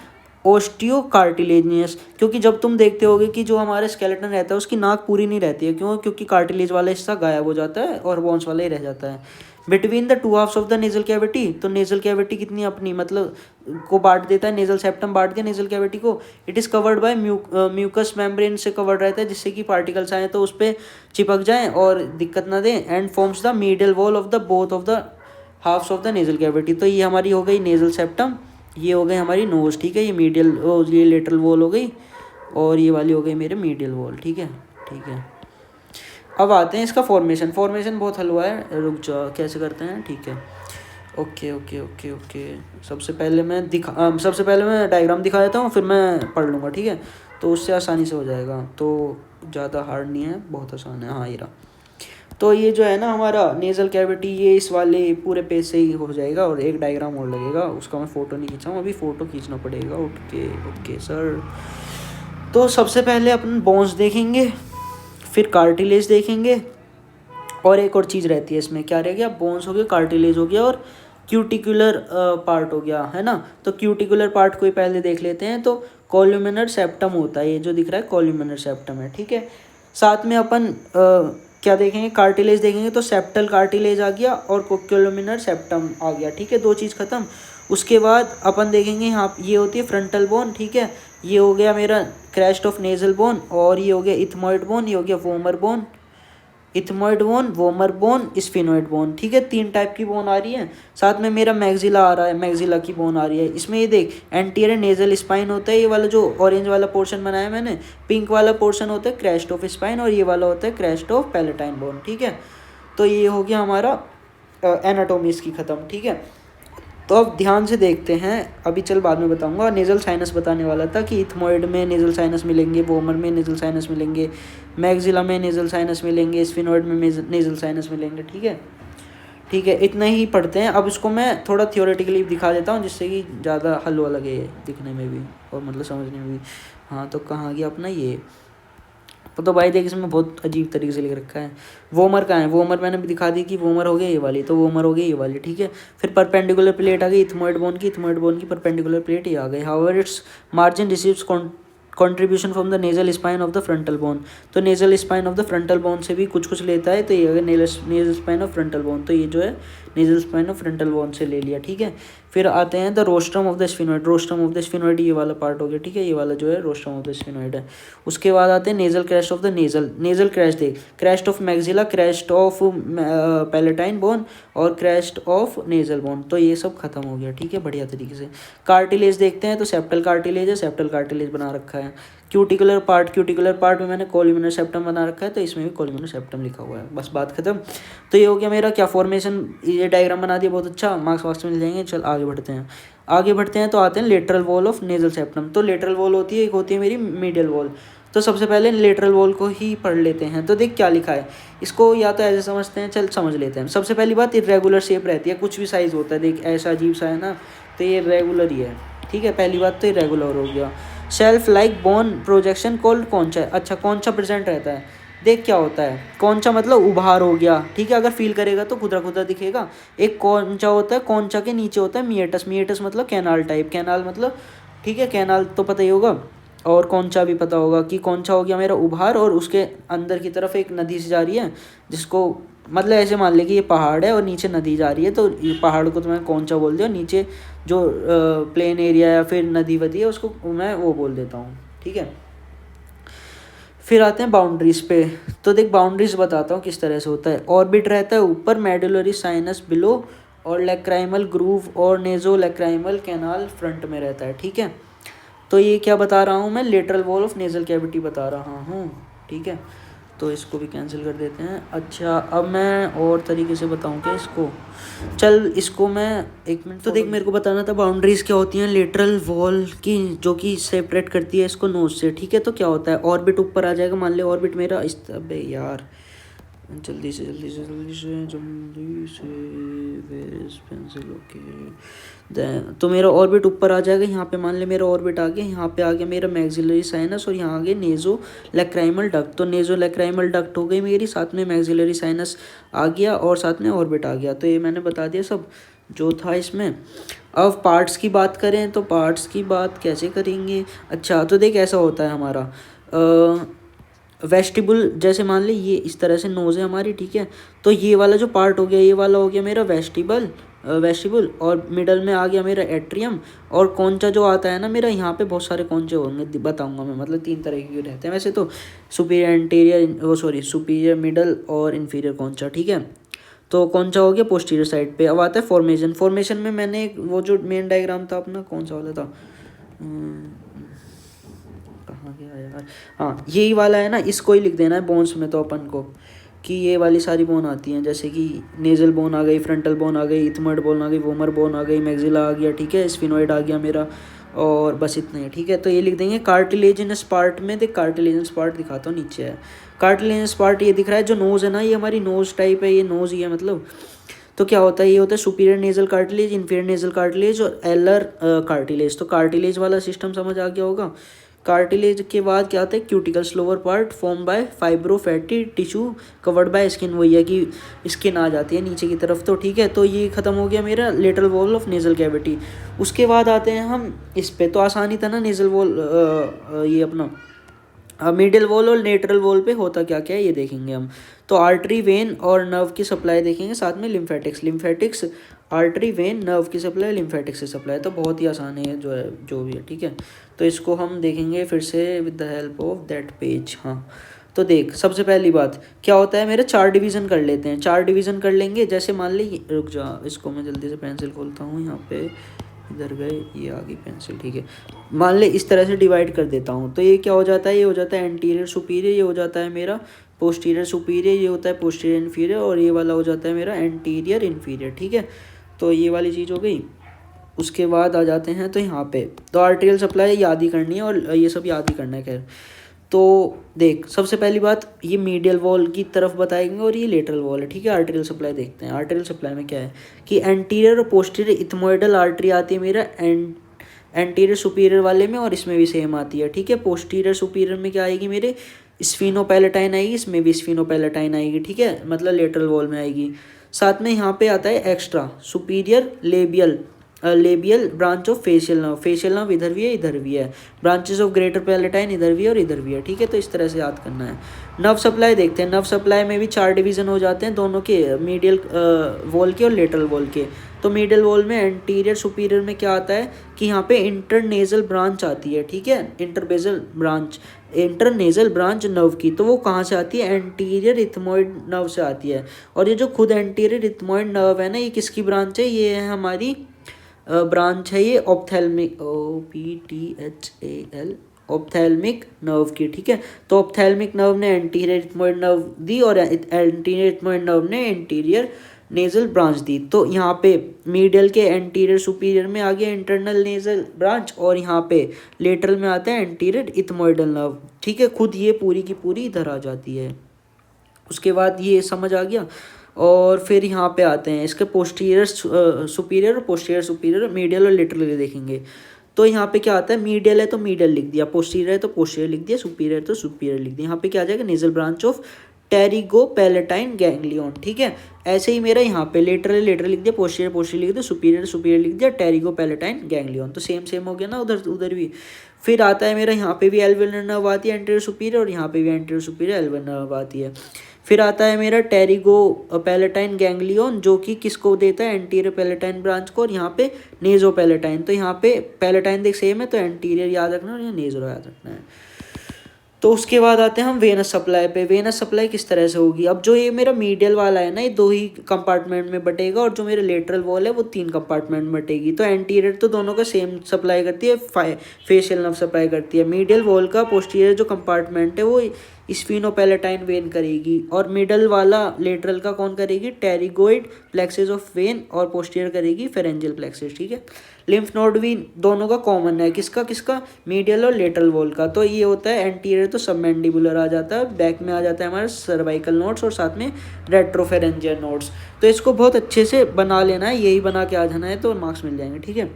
ओस्टियो कार्टिलेजियस, क्योंकि जब तुम देखते होगे कि जो हमारे स्केलेटन रहता है उसकी नाक पूरी नहीं रहती है, क्यों, क्योंकि कार्टिलेज वाला हिस्सा गायब हो जाता है और बोन्स वाला ही रह जाता है। Between the two halves of the nasal cavity, तो नेजल कैविटी कितनी अपनी मतलब को बांट देता है, नेजल सेप्टम बांट दिया नेजल कैविटी को। It is covered by mucous membrane से कवर्ड रहता है, जिससे कि पार्टिकल्स आए तो उस पर चिपक जाएं और दिक्कत ना दें, and forms the medial wall of the both of the halves of the nasal cavity. तो ये हमारी हो गई नेजल सेप्टम, ये हो गई हमारी नोज, ठीक है। ये मीडियल, ये लेटरल वॉल हो गई, और ये वाली हो गई मेरे मीडियल वॉल, ठीक है, ठीक है। अब आते हैं इसका फॉर्मेशन बहुत हलवा है, रुक जा कैसे करते हैं, ठीक है, ओके ओके ओके ओके। सबसे पहले मैं डायग्राम दिखा देता हूँ, फिर मैं पढ़ लूँगा, ठीक है, तो उससे आसानी से हो जाएगा। तो ज़्यादा हार्ड नहीं है, बहुत आसान है, हाँ ये रहा। तो ये जो है ना हमारा नेज़ल कैविटी, ये इस वाले पूरे पेज से ही हो जाएगा। और एक डायग्राम और लगेगा, उसका मैं फ़ोटो नहीं खींचा हूँ, अभी फ़ोटो खींचना पड़ेगा। Okay sir. तो सबसे पहले अपन बोन्स देखेंगे, फिर कार्टिलेज देखेंगे, और एक और चीज़ रहती है इसमें, क्या रह गया, बोन्स हो गया, कार्टिलेज हो गया, और क्यूटिकुलर पार्ट हो गया, है ना। तो क्यूटिकुलर पार्ट को ही पहले देख लेते हैं। तो कोल्यूमिनर सेप्टम होता है, ये जो दिख रहा है कोल्यूमिनर सेप्टम है, ठीक है। साथ में अपन क्या देखेंगे, कार्टिलेज देखेंगे, तो सेप्टल कार्टिलेज आ गया और कोल्यूमिनर सेप्टम आ गया, ठीक है, दो चीज़ खत्म। उसके बाद अपन देखेंगे यहाँ ये होती है फ्रंटल बोन, ठीक है, ये हो गया मेरा क्रेस्ट ऑफ नेजल बोन, और ये हो गया इथमॉइड बोन, ये हो गया vomer bone, ethmoid bone, vomer bone, sphenoid bone, ठीक है, 3 टाइप की बोन आ रही है। साथ में मेरा मैग्जिला आ रहा है, मैग्जिला की बोन आ रही है। इसमें ये देख, एंटीरियर नेजल स्पाइन होता है, ये वाला जो ऑरेंज वाला पोर्शन बनाया मैंने, पिंक वाला पोर्शन होता है क्रेस्ट ऑफ स्पाइन, और ये वाला होता है क्रेस्ट ऑफ पैलेटाइन बोन, ठीक है। तो ये हो गया हमारा एनाटोमी इसकी ख़त्म, ठीक है। तो अब ध्यान से देखते हैं, अभी चल बाद में बताऊंगा। नेज़ल साइनस बताने वाला था कि इथमॉइड में नेज़ल साइनस मिलेंगे, वोमर में नेज़ल साइनस मिलेंगे, मैग्जिला में नेज़ल साइनस मिलेंगे, स्फिनोइड में नेज़ल साइनस मिलेंगे, ठीक है। ठीक है, इतना ही पढ़ते हैं। अब इसको मैं थोड़ा थियोरेटिकली दिखा देता हूँ, जिससे कि ज़्यादा हलवा लगे दिखने में भी और मतलब समझने में भी। हाँ, तो कहाँ गया अपना ये, तो भाई देख इसमें बहुत अजीब तरीके से लिख रखा है। वोमर कहाँ है, वोमर मैंने भी दिखा दी कि वोमर हो गया ये वाली, तो वोमर हो गई ये वाली, ठीक है। फिर परपेंडिकुलर प्लेट आ गई इथमॉइड बोन की, इथमॉइड बोन की परपेंडिकुलर प्लेट ये आ गई। However its margin receives contribution from the nasal spine of the frontal bone, तो nasal spine of the frontal bone से भी कुछ कुछ लेता है, तो ये अगर nasal spine of frontal bone, तो ये जो है nasal spine of frontal bone से ले लिया, ठीक है। फिर आते हैं the rostrum of the sphenoid, rostrum of the sphenoid ये वाला पार्ट हो गया, ठीक है, ये वाला जो है रोस्ट्रम ऑफ द स्फिनोइड है। उसके बाद आते हैं nasal crest of the nasal crest, देख crest of maxilla, crest of palatine bone और क्रेस्ट ऑफ नेजल बोन, तो ये सब खत्म हो गया, ठीक है, बढ़िया तरीके से। कार्टिलेज देखते हैं, तो सेप्टल कार्टिलेज है, सेप्टल कार्टिलेज बना रखा है। क्यूटिकुलर पार्ट में मैंने कोल्यूमिनर सेप्टम बना रखा है, तो इसमें भी कोल्यूमिनर सेप्टम लिखा हुआ है, बस बात खत्म। तो ये हो गया मेरा क्या फॉर्मेशन, ये डायग्राम बना दिया, बहुत अच्छा, मार्क्स वार्क्स मिल जाएंगे। चल आगे बढ़ते हैं। तो आते हैं lateral wall of nasal septum. तो लेटरल वॉल होती है, एक होती है मेरी मीडियल वॉल। तो सबसे पहले लेटरल वॉल को ही पढ़ लेते हैं। तो देख क्या लिखा है, इसको या तो ऐसे समझते हैं, चल समझ लेते हैं। सबसे पहली बात, इरेगुलर शेप रहती है, कुछ भी साइज़ होता है, देख ऐसा अजीब सा है ना, तो ये रेगुलर ही है, ठीक है। पहली बात तो इरेगुलर हो गया। Shelf like bone projection called concha, अच्छा कौनचा प्रेजेंट रहता है, देख क्या होता है कौनचा, मतलब उभार हो गया, ठीक है। अगर फील करेगा तो खुदरा खुदरा दिखेगा। एक कौनचा होता है, कौनचा के नीचे होता है मिएटस, मिएटस मतलब कैनाल टाइप, कैनाल मतलब, ठीक है, कैनाल तो पता ही होगा, और कौनचा भी पता होगा कि कौनचा हो गया मेरा उभार, और उसके अंदर की तरफ एक नदी से जा रही है, जिसको मतलब ऐसे मान ले कि ये पहाड़ है और नीचे नदी जा रही है, तो ये पहाड़ को तो मैं कौनचा बोल दिया, नीचे जो प्लेन एरिया या फिर नदी वदी है उसको मैं वो बोल देता हूँ, ठीक है। फिर आते हैं बाउंड्रीज पे। तो देख बाउंड्रीज बताता हूँ किस तरह से होता है। ऑर्बिट रहता है ऊपर, मेडुलरी साइनस बिलो, और लैक्राइमल ग्रूव और नेजो लैक्राइमल कैनाल फ्रंट में रहता है, ठीक है। तो ये क्या बता रहा हूँ मैं, lateral wall of nasal cavity बता रहा हूँ, ठीक है। तो इसको भी कैंसिल कर देते हैं। अच्छा, अब मैं और तरीके से बताऊँ क्या इसको, चल इसको मैं 1 मिनट। तो देख मेरे को बताना था बाउंड्रीज क्या होती हैं लेटरल वॉल की, जो कि सेपरेट करती है इसको नोज से, ठीक है। तो क्या होता है, ऑर्बिट ऊपर आ जाएगा, मान ले ऑर्बिट मेरा इस, अबे यार जल्दी से पेंसिल, ओके। तो मेरा ऑर्बिट ऊपर आ जाएगा, यहाँ पे मान ले मेरा ऑर्बिट आ गया, यहाँ पे आ गया मेरा मैक्सिलरी साइनस, और यहाँ आ गया नेजो लैक्राइमल डक्ट। तो नेजो लैक्राइमल डक्ट हो गई मेरी, साथ में मैक्सिलरी साइनस आ गया, और साथ में ऑर्बिट आ गया। तो ये मैंने बता दिया सब जो था इसमें। अब पार्ट्स की बात करें, तो पार्ट्स की बात कैसे करेंगे, अच्छा तो देख ऐसा होता है हमारा वेस्टिबुल, जैसे मान ले ये इस तरह से नोज़ है हमारी, ठीक है। तो ये वाला जो पार्ट हो गया, ये वाला हो गया मेरा वेस्टिबुल, और मिडल में आ गया मेरा एट्रियम, और कौनचा जो आता है ना मेरा, यहाँ पे बहुत सारे कौनचे होंगे बताऊंगा मैं, मतलब 3 तरह के रहते हैं वैसे तो, सुपीरियर मिडल और इन्फीरियर कौनचा, ठीक है। तो कौनचा हो गया पोस्टीरियर साइड पे। अब आता है फॉर्मेशन में मैंने वो जो मेन डायग्राम था अपना, कौन सा वाला था, कहाँ गया यार, हाँ यही वाला है ना, इसको ही लिख देना है बोन्स में तो अपन को, कि ये वाली सारी बोन आती हैं, जैसे कि नेजल बोन आ गई, फ्रंटल बोन आ गई, इथमॉइड बोन आ गई, वोमर बोन आ गई, मैक्सिला आ गया, ठीक है, स्फिनोइड आ गया मेरा, और बस इतना ही, ठीक है। तो ये लिख देंगे कार्टिलेजिनस पार्ट में, देख कार्टिलेजिनस पार्ट दिखाता हूँ नीचे है, कार्टिलेजियस पार्ट ये दिख रहा है, जो नोज़ है ना, ये हमारी नोज़ टाइप है, ये नोज़ ही है मतलब। तो क्या होता है, ये होता है superior nasal cartilage, inferior nasal cartilage और एलर कार्टिलेज। तो कार्टिलेज वाला सिस्टम समझ आ गया होगा। कार्टिलेज के बाद क्या आता है, cuticles lower part form by fibro fatty tissue covered by skin. वही है कि स्किन आ जाती है नीचे की तरफ। तो ठीक है, तो ये खत्म हो गया मेरा lateral wall of nasal cavity. उसके बाद आते हैं हम इस पे। तो आसानी था ना नेजल वॉल, ये अपना मिडिल वॉल और लेटरल वॉल पे होता क्या क्या है ये देखेंगे हम। तो आर्टरी वेन और नर्व की सप्लाई देखेंगे, साथ में लिम्फेटिक्स आर्टरी वेन नर्व की सप्लाई, लिम्फेटिक्स से सप्लाई। तो बहुत ही आसान है जो भी है, ठीक है। तो इसको हम देखेंगे फिर से with the help of that page. हाँ, तो देख, सबसे पहली बात क्या होता है मेरे, 4 डिवीज़न कर लेते हैं। 4 डिवीज़न कर लेंगे। जैसे मान ली, रुक जा, इसको मैं जल्दी से पेंसिल खोलता हूँ, यहाँ पे इधर गए, ये आ गई पेंसिल, ठीक है। मान ले इस तरह से डिवाइड कर देता हूँ। तो ये क्या हो जाता है, ये हो जाता है एंटीरियर सुपीरियर, ये हो जाता है मेरा पोस्टीरियर सुपीरियर, ये होता है पोस्टीरियर इन्फीरियर, और ये वाला हो जाता है मेरा एंटीरियर इन्फीरियर, ठीक है। तो ये वाली चीज़ हो गई। उसके बाद आ जाते हैं तो यहाँ पे, तो आर्टेरियल सप्लाई याद ही करनी है और ये सब याद ही करना है। खैर, तो देख, सबसे पहली बात ये मीडियल वॉल की तरफ बताएंगे और ये लेटरल वॉल है, ठीक है। आर्टेरियल सप्लाई देखते हैं। आर्टेरियल सप्लाई में क्या है कि एंटीरियर और पोस्टीरियर इथमोइडल आर्टरी आती है मेरा एंटीरियर सुपीरियर वाले में, और इसमें भी सेम आती है, ठीक है। पोस्टीरियर सुपीरियर में क्या आएगी मेरे, स्फीनोपैलेटाइन आएगी, इसमें भी स्फीनोपैलेटाइन आएगी, ठीक है, मतलब लेटरल वॉल में आएगी। साथ में यहाँ पे आता है extra superior labial branch of facial nerve इधर भी है, ब्रांचेस ऑफ ग्रेटर पैलेटाइन इधर भी है और इधर भी है, ठीक है। तो इस तरह से याद करना है। नर्व सप्लाई देखते हैं। नर्व सप्लाई में भी 4 डिवीज़न हो जाते हैं, दोनों के, मीडियल वॉल के और लेटरल वॉल के। तो मीडियल वॉल में एंटीरियर सुपीरियर में क्या आता है कि यहाँ पे इंटरनेजल ब्रांच आती है, ठीक है। इंटरनेजल ब्रांच नर्व की, तो वो कहाँ से आती है, एंटीरियर इथमोइड नर्व से आती है। और ये जो खुद एंटीरियर इथमोइड नर्व है ना, ये किसकी ब्रांच है, ये है हमारी ब्रांच है ये ऑप्थेल्मिक, OPTHAL, ऑप्थेल्मिक नर्व की, ठीक है। तो ऑप्थेल्मिक नर्व ने एंटीरियर इथमोइड नर्व दी और एंटीरियर इथमोइड नर्व ने एंटीरियर नेजल ब्रांच दी। तो यहाँ पे मीडियल के एंटीरियर सुपीरियर में आ गया इंटरनल नेजल ब्रांच, और यहाँ पे लेटरल में आता है एंटीरियर इथमोइडल नर्व, ठीक है। खुद ये पूरी की पूरी इधर आ जाती है। उसके बाद ये समझ आ गया। और फिर यहाँ पे आते हैं इसके पोस्टीरियर सुपीरियर और पोस्टीरियर सुपीरियर, मीडियल और लेटरल देखेंगे। तो यहाँ पे क्या आता है, मीडियल है तो मीडियल लिख दिया, पोस्टीरियर है तो पोस्टीरियर लिख दिया, सुपीरियर तो सुपीरियर लिख दिया। यहाँ पे क्या आ जाएगा, नेजल ब्रांच ऑफ टेरिगोपैलेटाइन गैंग्लियन, ठीक है। ऐसे ही मेरा यहाँ पे लेटरल लिख दिया, पोस्टीरियर लिख दिया, सुपीरियर लिख दिया, टेरिगोपैलेटाइन गैंग्लियन। तो सेम हो गया ना उधर भी। फिर आता है मेरा यहाँ पे भी एल्वियोलर नर्व आती है एंटीरियर सुपीरियर, और यहाँ पे भी एंटीरियर सुपीरियर एल्वियोलर नर्व आती है। फिर आता है मेरा टेरिगोपैलेटाइन गैंग्लियन, जो कि किसको देता है, एंटीरियर पैलेटाइन ब्रांच को, और यहाँ पे नेजोपैलेटाइन। तो यहाँ पे पैलेटाइन देख सेम है, तो एंटीरियर याद रखना और यहाँ नेजो याद रखना है। तो उसके बाद आते हैं हम वेनस सप्लाई पे। वेनस सप्लाई किस तरह से होगी, अब जो ये मेरा मीडियल वाला है ना, ये 2 ही कंपार्टमेंट में बटेगा, और जो मेरा लेटरल वॉल है वो 3 कंपार्टमेंट में बटेगी। तो एंटीरियर तो दोनों का सेम सप्लाई करती है, फेशियल नर्व सप्लाई करती है। मीडियल वॉल का पोस्टीरियर जो कंपार्टमेंट है वो स्फीनोपैलेटाइन वेन करेगी, और मिडल वाला लेटरल का कौन करेगी, टेरिगोइड प्लेक्सेस ऑफ वेन, और पोस्टीरियर करेगी फेरेंजियल प्लेक्सेस, ठीक है। लिम्फ नोड भी दोनों का कॉमन है, किसका मीडियल और लेटरल वॉल का। तो ये होता है एंटीरियर तो सबमैंडिबुलर आ जाता है, बैक में आ जाता है हमारा सर्वाइकल नोड्स, और साथ में रेट्रोफेरेंजियल नोड्स। तो इसको बहुत अच्छे से बना लेना है, यही बना के आ जाना है तो मार्क्स मिल जाएंगे, ठीक है।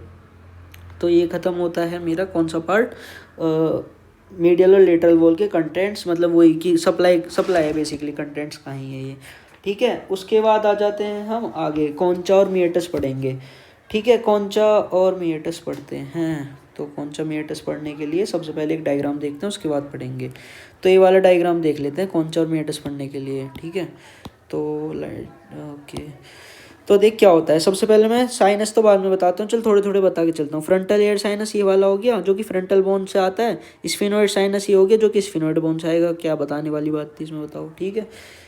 तो ये खत्म होता है मेरा कौन सा पार्ट, मीडियल और लेटरल वॉल के कंटेंट्स, मतलब वही कि सप्लाई है बेसिकली, कंटेंट्स कहाँ ही है ये, ठीक है। उसके बाद आ जाते हैं हम आगे, कॉन्चा और मिएटस पढ़ेंगे, ठीक है। कॉन्चा और मिएटस पढ़ते हैं। तो कॉन्चा मिएटस पढ़ने के लिए सबसे पहले एक डायग्राम देखते हैं, उसके बाद पढ़ेंगे। तो ये वाला डायग्राम देख लेते हैं कॉन्चा और मिएटस पढ़ने के लिए, ठीक है। तो ओके, तो देख क्या होता है। सबसे पहले मैं साइनस तो बाद में बताता हूँ, चल थोड़े बता के चलता हूँ। फ्रंटल एयर साइनस ये वाला हो गया, जो कि फ्रंटल बोन से आता है। स्फिनोइड साइनस ये हो गया, जो कि स्फिनोइड बोन से आएगा। क्या बताने वाली बात थी इसमें, बताओ, ठीक है।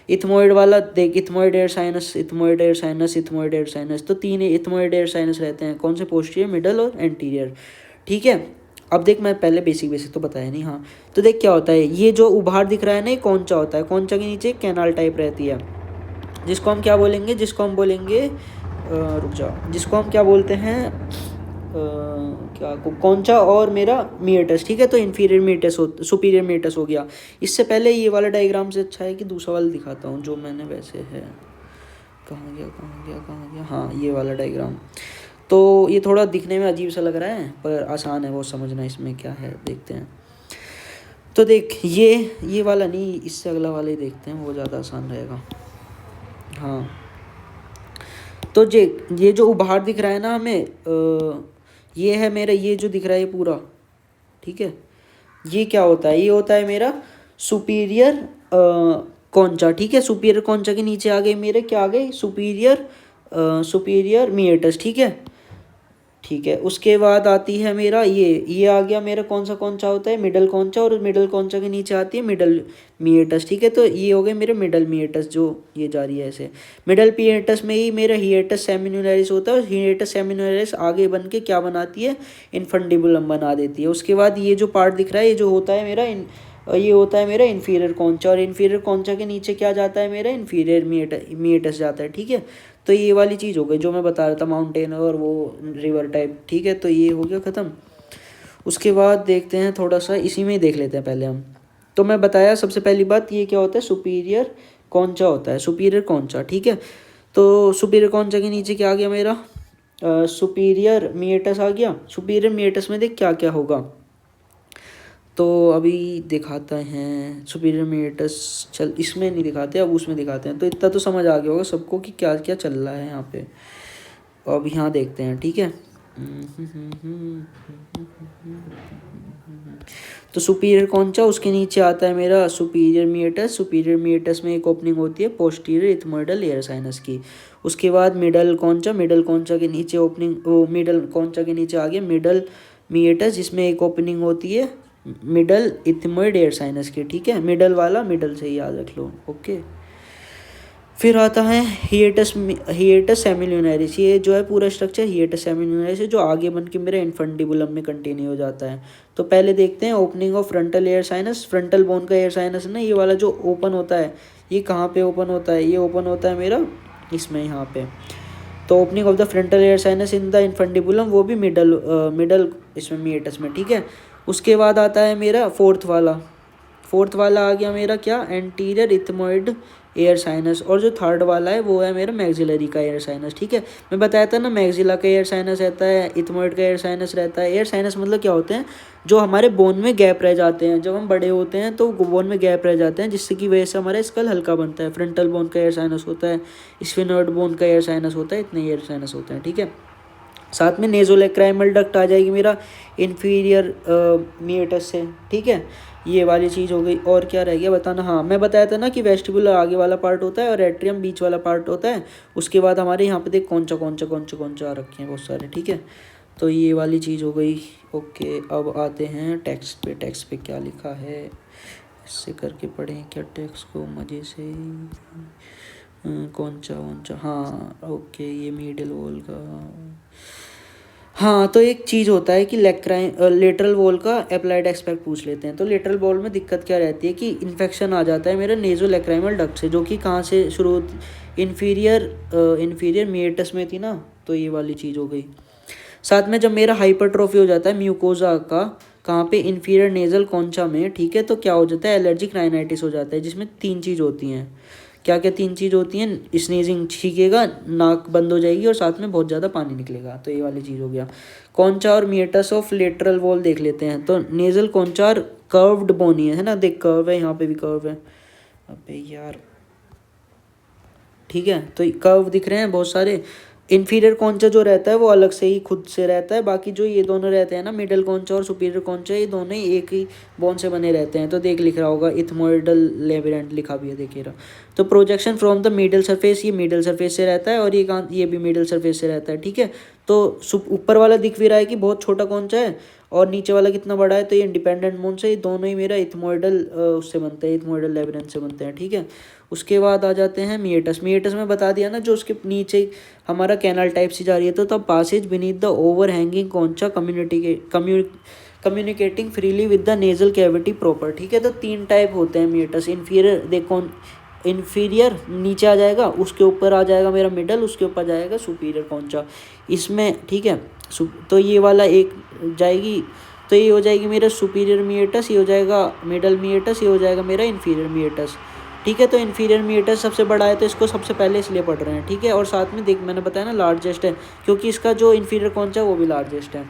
इथमोइड वाला देख, ethmoid air sinus, ethmoid air sinus, ethmoid air sinus. तो 3 इथमोइड एयर साइनस रहते हैं, कौन से, पोस्टीरियर, मिडल और एंटीरियर, ठीक है। अब देख, मैं पहले बेसिक तो बताया नहीं, हाँ। तो देख क्या होता है, ये जो उभार दिख रहा है ना, ये कॉन्चा होता है। कॉन्चा के नीचे कैनाल टाइप रहती है, जिसको हम क्या बोलेंगे, रुक जाओ, जिसको हम क्या बोलते हैं, क्या कौनचा और मेरा मीएटस, ठीक है। तो इन्फीरियर मीएटस सुपीरियर मीएटस हो गया। इससे पहले ये वाला डायग्राम से अच्छा है कि दूसरा वाला दिखाता हूँ जो मैंने वैसे है। कहाँ गया, हाँ ये वाला डायग्राम। तो ये थोड़ा दिखने में अजीब सा लग रहा है पर आसान है वो समझना इसमें क्या है, देखते हैं। तो देख ये वाला नहीं, इससे अगला वाला ही देखते हैं, वो ज़्यादा आसान रहेगा। हाँ तो ये जो उभार दिख रहा है ना हमें, ये है मेरा, ये जो दिख रहा है ये पूरा, ठीक है। ये क्या होता है, ये होता है मेरा सुपीरियर कॉन्चा, ठीक है। सुपीरियर कॉन्चा के नीचे आ गए मेरे क्या आ गए, सुपीरियर मीएटस, ठीक है। ठीक है, उसके बाद आती है मेरा ये आ गया मेरा कौन सा कॉन्चा होता है, मिडल कॉन्चा, और मिडल कॉन्चा के नीचे आती है मिडल मीएटस, ठीक है। तो ये हो गए मेरे मिडल मीएटस, जो ये जा रही है ऐसे। मिडल मीएटस में ही मेरा हिएटस सेमिनुलरिस होता है, और हिएटस सेमिनुलरिस आगे बन के क्या बनाती है, इनफंडिबुलम बना देती है। उसके बाद ये जो पार्ट दिख रहा है ये जो होता है मेरा ये होता है मेरा इन्फीरियर कॉन्चा, और इन्फीरियर कॉन्चा के नीचे क्या जाता है मेरा, इन्फीरियर मीएटस जाता है, ठीक है। तो ये वाली चीज़ हो गई जो मैं बता रहा था, माउंटेन और वो रिवर टाइप, ठीक है। तो ये हो गया ख़त्म। उसके बाद देखते हैं थोड़ा सा, इसी में ही देख लेते हैं पहले हम। तो मैं बताया सबसे पहली बात ये क्या होता है, सुपीरियर कॉन्चा होता है, सुपीरियर कॉन्चा, ठीक है। तो सुपीरियर कॉन्चा के नीचे क्या आ गया मेरा, सुपीरियर मीएटस आ गया। सुपीरियर मीएटस में देख क्या क्या होगा, तो अभी दिखाते हैं सुपीरियर मीएटस, चल इसमें नहीं दिखाते, अब उसमें दिखाते हैं। तो इतना तो समझ आ गया होगा सबको कि क्या क्या चल रहा है यहाँ पे। अब यहाँ देखते हैं, ठीक है। तो सुपीरियर कॉन्चा, उसके नीचे आता है मेरा सुपीरियर मीएटस। सुपीरियर मीएटस में एक ओपनिंग होती है पोस्टीरियर इथमोइडल एयर साइनस की। उसके बाद मिडल कॉन्चा, मिडल कॉन्चा के नीचे ओपनिंग, मिडल कॉन्चा के नीचे आ गया मिडल मीएटस, जिसमें एक ओपनिंग होती है मिडल इथमोइड एयर साइनस की, ठीक है। मिडल वाला मिडल से याद रख लो, ओके। फिर आता है हिएटस सेमिल्यूनरिस। ये जो है पूरा स्ट्रक्चर हिएटस सेमिल्यूनरिस है, जो आगे बन के मेरे इनफंडिबुलम में कंटिन्यू हो जाता है। तो पहले देखते हैं opening of frontal air sinus. Frontal bone का एयर साइनस ना, ये वाला जो ओपन होता है, ये कहाँ पे ओपन होता है, ये ओपन होता है मेरा इसमें, यहाँ पे। तो opening of the frontal air sinus in the infundibulum, वो भी मिडल इसमें मीएटस में, ठीक है। उसके बाद आता है मेरा फोर्थ वाला आ गया मेरा क्या, एंटीरियर इथमोइड एयर साइनस। और जो थर्ड वाला है वो है मेरा मैक्सिलरी का एयर साइनस, ठीक है। मैं बताया था ना, मैक्सिला का एयर साइनस रहता है, इथमोइड का एयर साइनस रहता है। एयर साइनस मतलब क्या होते हैं, जो हमारे बोन में गैप रह जाते हैं, जब हम बड़े होते हैं तो बोन में गैप रह जाते हैं, जिससे की वजह से हमारा स्कल हल्का बनता है। फ्रंटल बोन का एयर साइनस होता है, स्फिनोइड बोन का एयर साइनस होता है, इतने एयर साइनस होते हैं, ठीक है। साथ में नेजोलैक्राइमल डक्ट आ जाएगी मेरा इन्फीरियर मीएटस से, ठीक है। ये वाली चीज़ हो गई। और क्या रह गया बताना, हाँ मैं बताया था ना कि वेस्टिबुलर आगे वाला पार्ट होता है और एट्रियम बीच वाला पार्ट होता है। उसके बाद हमारे यहाँ पे देख कौन सा आ रखे हैं बहुत सारे, ठीक है। तो ये वाली चीज़ हो गई, ओके। अब आते हैं टेक्स्ट पे क्या लिखा है, इससे करके पढ़ें क्या टेक्स्ट को मज़े से। कौन सा, हाँ ओके, ये मिडिल वॉल का। हाँ तो एक चीज़ होता है कि लेटरल वॉल का अप्लाइड एस्पेक्ट पूछ लेते हैं। तो लेटरल वॉल में दिक्कत क्या रहती है कि इन्फेक्शन आ जाता है मेरा नेजोलैक्राइमल डक्ट से, जो कि कहाँ से शुरू होती, इन्फीरियर मीएटस में थी ना। तो ये वाली चीज़ हो गई। साथ में जब मेरा हाइपरट्रोफी हो जाता है म्यूकोजा का, कहाँ पे, इन्फीरियर नेजल कॉन्चा में, ठीक है। तो क्या हो जाता है, एलर्जिक राइनाइटिस हो जाता है, जिसमें 3 चीज़ होती हैं। क्या क्या 3 चीज़ होती हैं, स्नीजिंग छीकेगा, नाक बंद हो जाएगी, और साथ में बहुत ज़्यादा पानी निकलेगा। तो ये वाली चीज़ हो गया। कॉन्चा और मीएटस ऑफ लेटरल वॉल देख लेते हैं। तो नेजल कॉन्चा कर्व्ड बोनी है ना, देख कर्व है, यहाँ पे भी कर्व है, अबे यार, ठीक है। तो कर्व दिख रहे हैं बहुत सारे। इन्फीरियर कॉन्चा जो रहता है वो अलग से ही खुद से रहता है, बाकी जो ये दोनों रहते हैं ना, मिडल कॉन्चा और सुपीरियर कॉन्चा, ये दोनों ही एक ही बोन से बने रहते हैं। तो देख लिख रहा होगा इथमोइडल लेबिरेंट लिखा भी है, देखिए रहा। तो projection from the middle surface, ये मिडल सरफेस से रहता है, और ये भी मिडल सरफेस से रहता है, ठीक है। तो ऊपर वाला दिख भी रहा है कि बहुत छोटा कॉन्चा है, और नीचे वाला कितना बड़ा है, तो ये इंडिपेंडेंट बोन से, ये दोनों ही मेरा इथमोइडल उससे बनते हैं, इथमोइडल लेबिरेंट से बनते हैं, ठीक है। उसके बाद आ जाते हैं मीएटस में बता दिया ना, जो उसके नीचे हमारा कैनाल टाइप से जा रही है। तो तब passes beneath the overhanging concha communicating freely with the nasal cavity proper, ठीक है। तो 3 टाइप होते हैं मीएटस। इन्फीरियर देखो, इन्फीरियर नीचे आ जाएगा, उसके ऊपर आ जाएगा मेरा मिडल, उसके ऊपर जाएगा सुपीरियर कॉन्चा इसमें, ठीक है। तो ये वाला एक जाएगी, तो ये हो जाएगी मेरा सुपीरियर मीएटस, ये हो जाएगा मिडल मीएटस, ये हो जाएगा मेरा इन्फीरियर मीएटस। ठीक है, तो इन्फीरियर मीएटस सबसे बड़ा है तो इसको सबसे पहले इसलिए पढ़ रहे हैं। ठीक है, और साथ में देख मैंने बताया ना लार्जेस्ट है, क्योंकि इसका जो इन्फीरियर कौन सा है वो भी लार्जेस्ट है।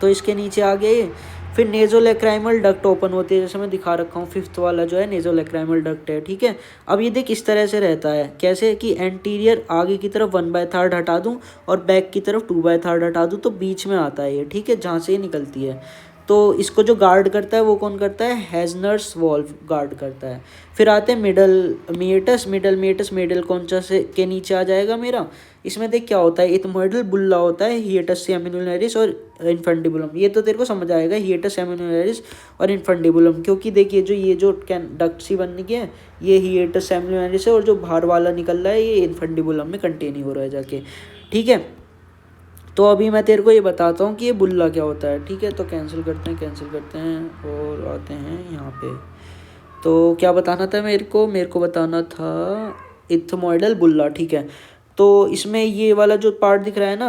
तो इसके नीचे आ गया ये। फिर नेजोलैक्राइमल डक्ट ओपन होती है, जैसे मैं दिखा रखा हूँ, फिफ्थ वाला जो है नेजोलैक्राइमल डक्ट है। ठीक है, अब ये देख इस तरह से रहता है, कैसे कि एंटीरियर आगे की तरफ 1/3 हटा दूँ और बैक की तरफ 2/3 हटा दूँ, तो बीच में आता है ये। ठीक है, जहाँ से ये निकलती है। तो इसको जो गार्ड करता है वो कौन करता है, हेजनर्स वॉल्व गार्ड करता है। फिर आते हैं मिडल मीएटस। मिडल मीएटस मिडल कॉन्चा से के नीचे आ जाएगा मेरा। इसमें देख क्या होता है, इथमोइडल बुल्ला होता है, हिएटस सेमिनुलरिस और इन्फंडिबुलम। ये तो तेरे को समझ आएगा, हिएटस सेमिनुलरिस और इन्फंडिबुलम, क्योंकि देखिए ये जो डक्ट सी बनने की है ये हिएटस सेमिनुलरिस है, और जो बाहर वाला निकल रहा है ये इन्फंडिबुलम में कंटेन हो रहा है जाके। ठीक है, तो अभी मैं तेरे को ये बताता हूँ कि ये बुल्ला क्या होता है। ठीक है, तो कैंसिल करते हैं और आते हैं यहाँ पे। तो क्या बताना था मेरे को बताना था इथमोइडल बुल्ला। ठीक है, तो इसमें ये वाला जो पार्ट दिख रहा है ना,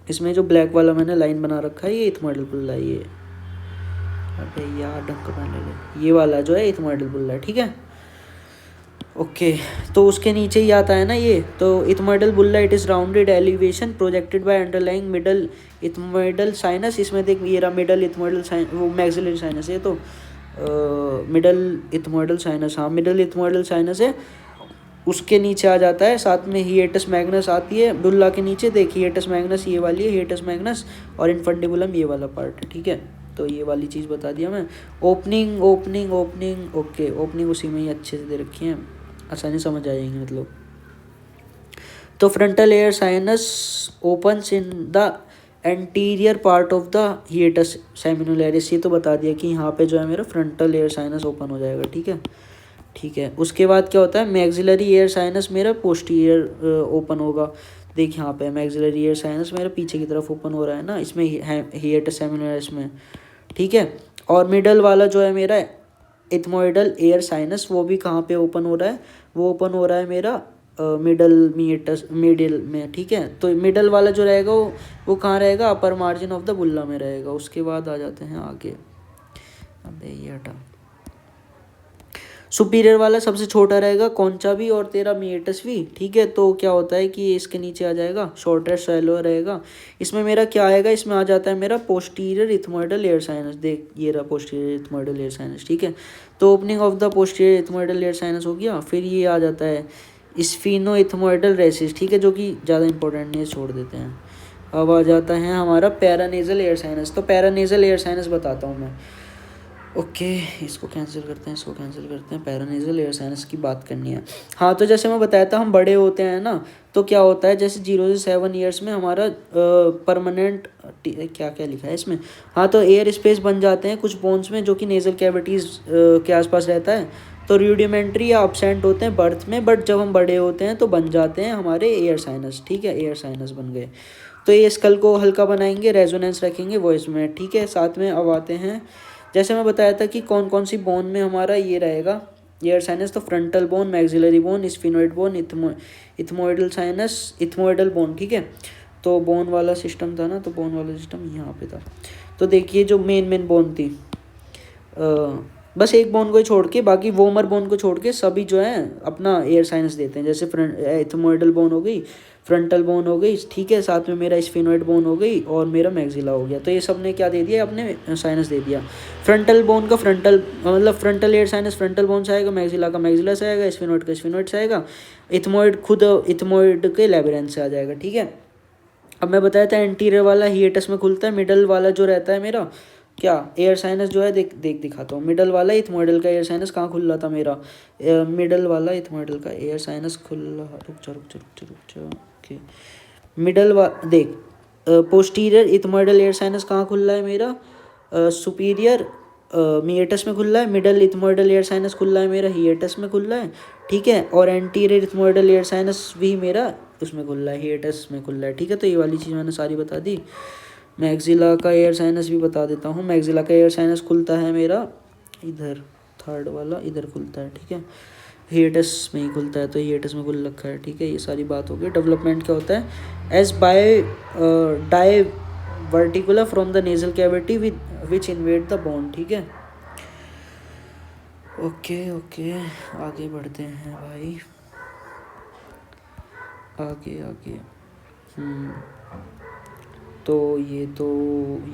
इसमें जो ब्लैक वाला मैंने लाइन बना रखा है ये इथमोइडल बुल्ला है। ये अबे यार ढंग का ले ले, ये वाला जो है इथमोइडल बुल्ला है। ठीक है, ओके, तो उसके नीचे ही आता है ना ये, तो ethmoidal bulla it is rounded elevation projected by underlying middle ethmoidal sinus. इसमें देख ये रहा मिडल इथमोइडल साइन, वो मैक्सिलरी साइनस है, तो मिडल इथमोइडल साइनस, हाँ मिडल इथमोइडल साइनस है। उसके नीचे आ जाता है, साथ में हिएटस मैग्नस आती है बुल्ला के नीचे। देख हिएटस मैग्नस ये वाली है, हिएटस मैग्नस, और इन्फंडिबुलम ये वाला पार्ट है। ठीक है, तो ये वाली चीज़ बता दिया मैं। ओपनिंग ओके, ओपनिंग उसी में ही अच्छे से दे रखी है, आसानी समझ आ जाएंगे मतलब। तो frontal air sinus opens in the anterior part of the hiatus semilunaris. ये तो बता दिया कि यहाँ पे जो है मेरा फ्रंटल एयर साइनस ओपन हो जाएगा। ठीक है, उसके बाद क्या होता है, मैक्सिलरी एयर साइनस मेरा पोस्टीरियर ओपन होगा। देख यहाँ पे मैक्सिलरी एयर साइनस मेरा पीछे की तरफ ओपन हो रहा है ना, इसमें हिएटस सेमिनुलरिस में। ठीक है, और मिडल वाला जो है मेरा इथमोइडल एयर साइनस, वो भी कहाँ पे ओपन हो रहा है, वो ओपन हो रहा है मेरा मिडल मीएटस मिडिल में। ठीक है, तो मिडल वाला जो रहेगा वो कहाँ रहेगा, अपर मार्जिन ऑफ द बुल्ला में रहेगा। उसके बाद आ जाते हैं आगे, अबे ये हटा। सुपीरियर वाला सबसे छोटा रहेगा, कौनचा भी और तेरा मीएटस भी। ठीक है, तो क्या होता है कि इसके नीचे आ जाएगा, शॉर्टेस्ट शैलो रहेगा। इसमें मेरा क्या आएगा, इसमें आ जाता है मेरा पोस्टीरियर इथमोइडल एयर साइनस। देख ये रहा पोस्टीरियर इथमोइडल एयर साइनस। ठीक है, तो opening of the posterior ethmoidal air sinus हो गया। फिर ये आ जाता है स्फीनो इथमोइडल रेसिस। ठीक है, जो कि ज़्यादा इंपॉर्टेंट नहीं है, छोड़ देते हैं। अब आ जाता है हमारा पैरानेजल एयर साइनस। तो पैरानेजल एयर साइनस बताता हूँ मैं। ओके, इसको कैंसिल करते हैं, पैरानेजल एयर साइनस की बात करनी है। हाँ, तो जैसे मैं बताया था हम बड़े होते हैं ना, तो क्या होता है, जैसे 0 से 7 ईयर्स में हमारा परमानेंट क्या क्या लिखा है इसमें, हाँ तो एयर स्पेस बन जाते हैं कुछ बोन्स में, जो कि नेजल कैविटीज़ के आसपास रहता है। तो रूडिमेंट्री या अब्सेंट होते हैं बर्थ में, बट जब हम बड़े होते हैं तो बन जाते हैं हमारे एयर साइनस। ठीक है, एयर साइनस बन गए। तो ये स्कल को हल्का बनाएंगे, रेजोनेंस रखेंगे वॉइस में। ठीक है, साथ में अब आते हैं, जैसे मैं बताया था कि कौन कौन सी बोन में हमारा ये रहेगा एयर साइनस, तो frontal bone, maxillary bone, sphenoid bone, ethmoidal sinus, ethmoidal bone. ठीक है, तो बोन वाला सिस्टम था ना, तो बोन वाला सिस्टम यहाँ पे था। तो देखिए जो मेन बोन थी, बस एक बोन को ही छोड़ के, बाकी वोमर बोन को छोड़ के सभी जो है अपना एयर साइनस देते हैं। जैसे इथमोइडल बोन हो गई, फ्रंटल बोन हो गई, ठीक है, साथ में मेरा स्फिनोइड बोन हो गई और मेरा मैक्सिला हो गया। तो ये सब ने क्या दे दिया, अपने साइनस दे दिया। फ्रंटल बोन का फ्रंटल मतलब frontal air sinus frontal bone से आएगा, मैक्सिला का मैक्सिला से आएगा, स्फिनोइड का स्फिनोइड से आएगा, इथमोइड खुद इथमोइड के लेबिरिंथ से आ जाएगा। ठीक है, अब मैं बताया था एंटीरियर वाला हिएटस में खुलता है, मिडल वाला जो रहता है मेरा क्या एयर साइनस जो है, देख दिखाता हूँ। मिडल वाला इथमोइडल का एयर साइनस कहाँ खुल रहा था मेरा, मिडल वाला इथमोइडल का एयर साइनस खुल रहा, रुक जा ओके। मिडल देख, पोस्टीरियर इथमोइडल एयर साइनस कहाँ खुल रहा है मेरा, सुपीरियर मीएटस में खुल रहा है, मिडल इथमोइडल एयर साइनस खुल रहा है मेरा हिएटस में खुल रहा है। ठीक है, और एंटीरियर इथमोइडल एयर साइनस भी मेरा उसमें खुल रहा है, हिएटस में खुल रहा है। ठीक है, तो ये वाली चीज़ मैंने सारी बता दी। मैक्सिला का एयर साइनस भी बता देता हूँ। मैक्सिला का एयर साइनस खुलता है मेरा इधर, थर्ड वाला इधर खुलता है। ठीक है, हिएटस में ही खुलता है, तो हिएटस में खुल रखा है, ठीक है। ये सारी बात हो गई। डेवलपमेंट क्या होता है, as by diverticular from the nasal cavity which invade the bone, ठीक है। ओके ओके, आगे बढ़ते हैं भाई, आगे आगे। तो ये तो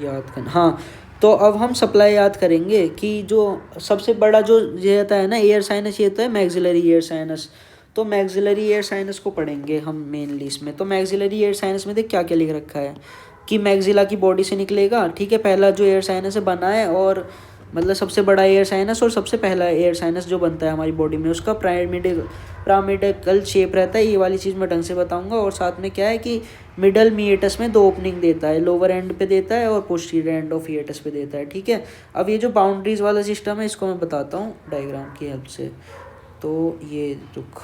याद करना, हाँ। तो अब हम सप्लाई याद करेंगे कि जो सबसे बड़ा जो ये आता है ना एयर साइनस, ये तो है मैक्सिलरी एयर साइनस। तो मैक्सिलरी एयर साइनस को पढ़ेंगे हम मेनली इसमें। तो मैक्सिलरी एयर साइनस में देख क्या क्या लिख रखा है कि मैक्सिला की बॉडी से निकलेगा, ठीक है। पहला जो एयर साइनस है बना है, और मतलब सबसे बड़ा एयर साइनस और सबसे पहला एयर साइनस जो बनता है हमारी बॉडी में, उसका पिरामिडल शेप रहता है। ये वाली चीज़ मैं ढंग से बताऊंगा। और साथ में क्या है कि मिडल मीएटस में 2 ओपनिंग देता है, लोअर एंड पे देता है और पोस्टीरियर एंड ऑफ ईएटस पे देता है, ठीक है। अब ये जो बाउंड्रीज वाला सिस्टम है इसको मैं बताता हूँ डायग्राम की हेल्प से। तो ये रुक,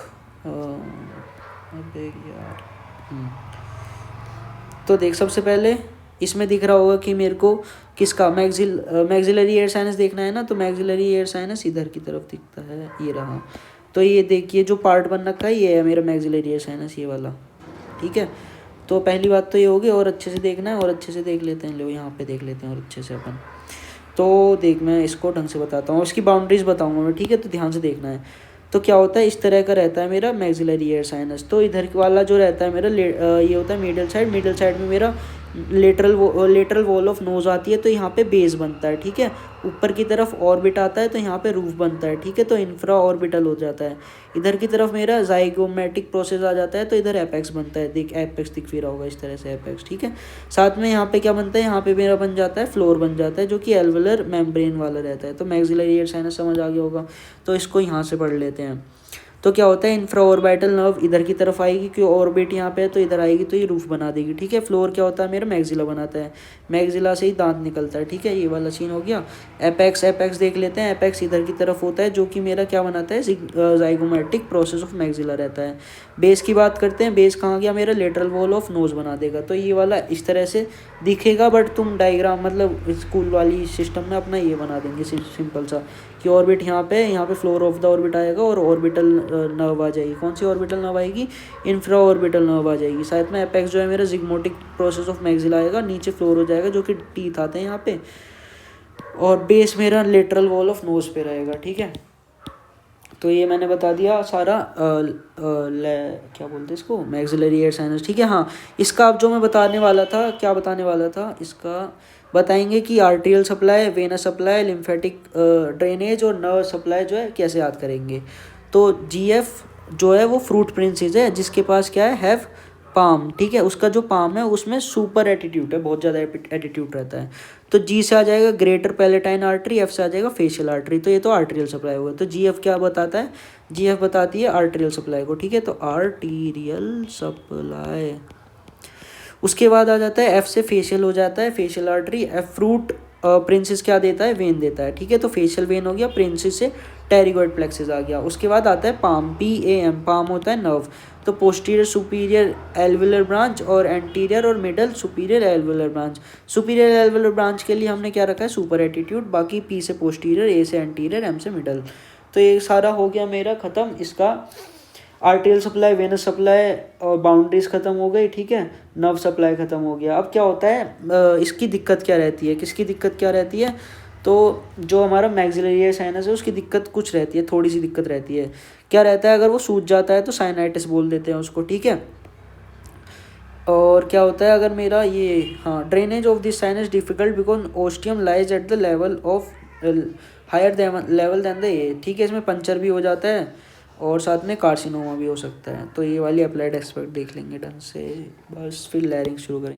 अबे यार, तो देख सबसे पहले इसमें दिख रहा होगा कि मेरे को किसका मैक्सिलरी एयर साइनस देखना है ना। तो मैक्सिलरी एयर साइनस इधर की तरफ दिखता है, ये रहा। तो ये देखिए जो पार्ट बन रखा है ये है मेरा मैक्सिलरी एयर साइनस, ये वाला, ठीक है। तो पहली बात तो ये होगी, और अच्छे से देखना है, और अच्छे से देख लेते हैं। लो यहाँ पे देख लेते हैं और अच्छे से अपन। तो देख मैं इसको ढंग से बताता हूँ, इसकी बाउंड्रीज बताऊँगा मैं, ठीक है। तो ध्यान से देखना है। तो क्या होता है, इस तरह का रहता है मेरा मैक्सिलरी एयर साइनस। तो इधर वाला जो रहता है मेरा ये होता है मिडल साइड में मेरा लेटरल वॉल ऑफ नोज आती है। तो यहाँ पे बेस बनता है, ठीक है। ऊपर की तरफ ऑर्बिट आता है, तो यहाँ पे रूफ बनता है, ठीक है। तो इंफ्रा ऑर्बिटल हो जाता है। इधर की तरफ मेरा जाइगोमेटिक प्रोसेस आ जाता है, तो इधर एपेक्स बनता है। देख एपेक्स दिख फिर होगा इस तरह से, एपेक्स, ठीक है। साथ में यहाँ पे क्या बनता है, यहाँ पे मेरा बन जाता है फ्लोर बन जाता है, जो कि एल्वुलर मेम्ब्रेन वाला रहता है। तो मैक्सिलरी एयर साइनस समझ आ गया होगा। तो इसको यहाँ से पढ़ लेते हैं। तो क्या होता है, इंफ्रा ऑर्बिटल नर्व इधर की तरफ आएगी, क्योंकि ऑर्बिट यहाँ पे है तो इधर आएगी, तो ये रूफ बना देगी, ठीक है। फ्लोर क्या होता है मेरा मैक्सिला बनाता है, मैक्सिला से ही दांत निकलता है, ठीक है। ये वाला सीन हो गया। एपेक्स देख लेते हैं। एपेक्स इधर की तरफ होता है, जो कि मेरा क्या बनाता है, जाइगोमेटिक प्रोसेस ऑफ मैक्सिला रहता है। बेस की बात करते हैं। बेस कहाँ गया मेरा, लेटरल वॉल ऑफ नोज बना देगा। तो ये वाला इस तरह से दिखेगा, बट तुम डायग्राम मतलब स्कूल वाली सिस्टम में अपना ये बना देंगे सिंपल सा, कि ऑर्बिट यहाँ पे फ्लोर ऑफ द ऑर्बिट आएगा, और ऑर्बिटल नर्व आ जाएगी। कौन सी ऑर्बिटल नर्व आएगी, इंफ्रा ऑर्बिटल नर्व आ जाएगी। साथ में एपेक्स जो है मेरा जिग्मोटिक प्रोसेस ऑफ मैक्सिला आएगा, नीचे फ्लोर हो जाएगा, जो कि टीथ आते हैं यहाँ पे। और बेस मेरा लेटरल वॉल ऑफ नोज पे रहेगा, ठीक है। तो ये मैंने बता दिया सारा क्या बोलते हैं इसको, मैक्सिलरी एयर साइनस, ठीक है। हाँ, इसका अब जो मैं बताने वाला था, क्या बताने वाला था, इसका बताएंगे कि arterial supply, venous supply, lymphatic drainage और नर्व सप्लाई जो है कैसे याद करेंगे। तो जीएफ जो है वो फ्रूट प्रिंसेस है, जिसके पास क्या है, हैव पाम, ठीक है। उसका जो पाम है उसमें सुपर एटीट्यूड है, बहुत ज़्यादा एटीट्यूड रहता है। तो जी से आ जाएगा ग्रेटर पैलेटाइन आर्टरी, एफ से आ जाएगा फेशियल आर्टरी। तो ये तो आर्टेरियल सप्लाई होगा। तो जी एफ क्या बताता है, जी एफ बताती है आर्टेरियल सप्लाई को, ठीक है। तो आर्टीरियल सप्लाई। उसके बाद आ जाता है एफ से फेशियल हो जाता है, facial artery. F fruit princess क्या देता है, वेन देता है, ठीक है। तो फेशियल वेन हो गया, प्रिंसेस से टेरिगोइड प्लेक्सिस आ गया। उसके बाद आता है पाम, PAM, पाम होता है नर्व। तो पोस्टीरियर सुपीरियर एल्वुलर ब्रांच और एंटीरियर और middle superior alveolar branch. Superior alveolar branch के लिए हमने क्या रखा है, सुपर एटीट्यूड। बाकी P से पोस्टीरियर, A से एंटीरियर, M से मिडल। तो ये सारा हो गया मेरा ख़त्म। इसका आर्टेरियल सप्लाई, वेनस सप्लाई और बाउंड्रीज ख़त्म हो गई, ठीक है। नर्व सप्लाई ख़त्म हो गया। अब क्या होता है, इसकी दिक्कत क्या रहती है, किसकी दिक्कत क्या रहती है। तो जो हमारा मैक्सिलरी एयर साइनस है उसकी दिक्कत कुछ रहती है, थोड़ी सी दिक्कत रहती है। क्या रहता है, अगर वो सूज जाता है तो साइनाइटिस बोल देते हैं उसको, ठीक है। और क्या होता है अगर मेरा ये, हाँ, drainage of this sinus difficult because ostium lies at the level of higher level than the a, ठीक है। इसमें पंचर भी हो जाता है और साथ में कार्सिनोमा भी हो सकता है। तो ये वाली अप्लाइड एस्पेक्ट देख लेंगे ढंग से, बस फिर लेयरिंग शुरू करेंगे।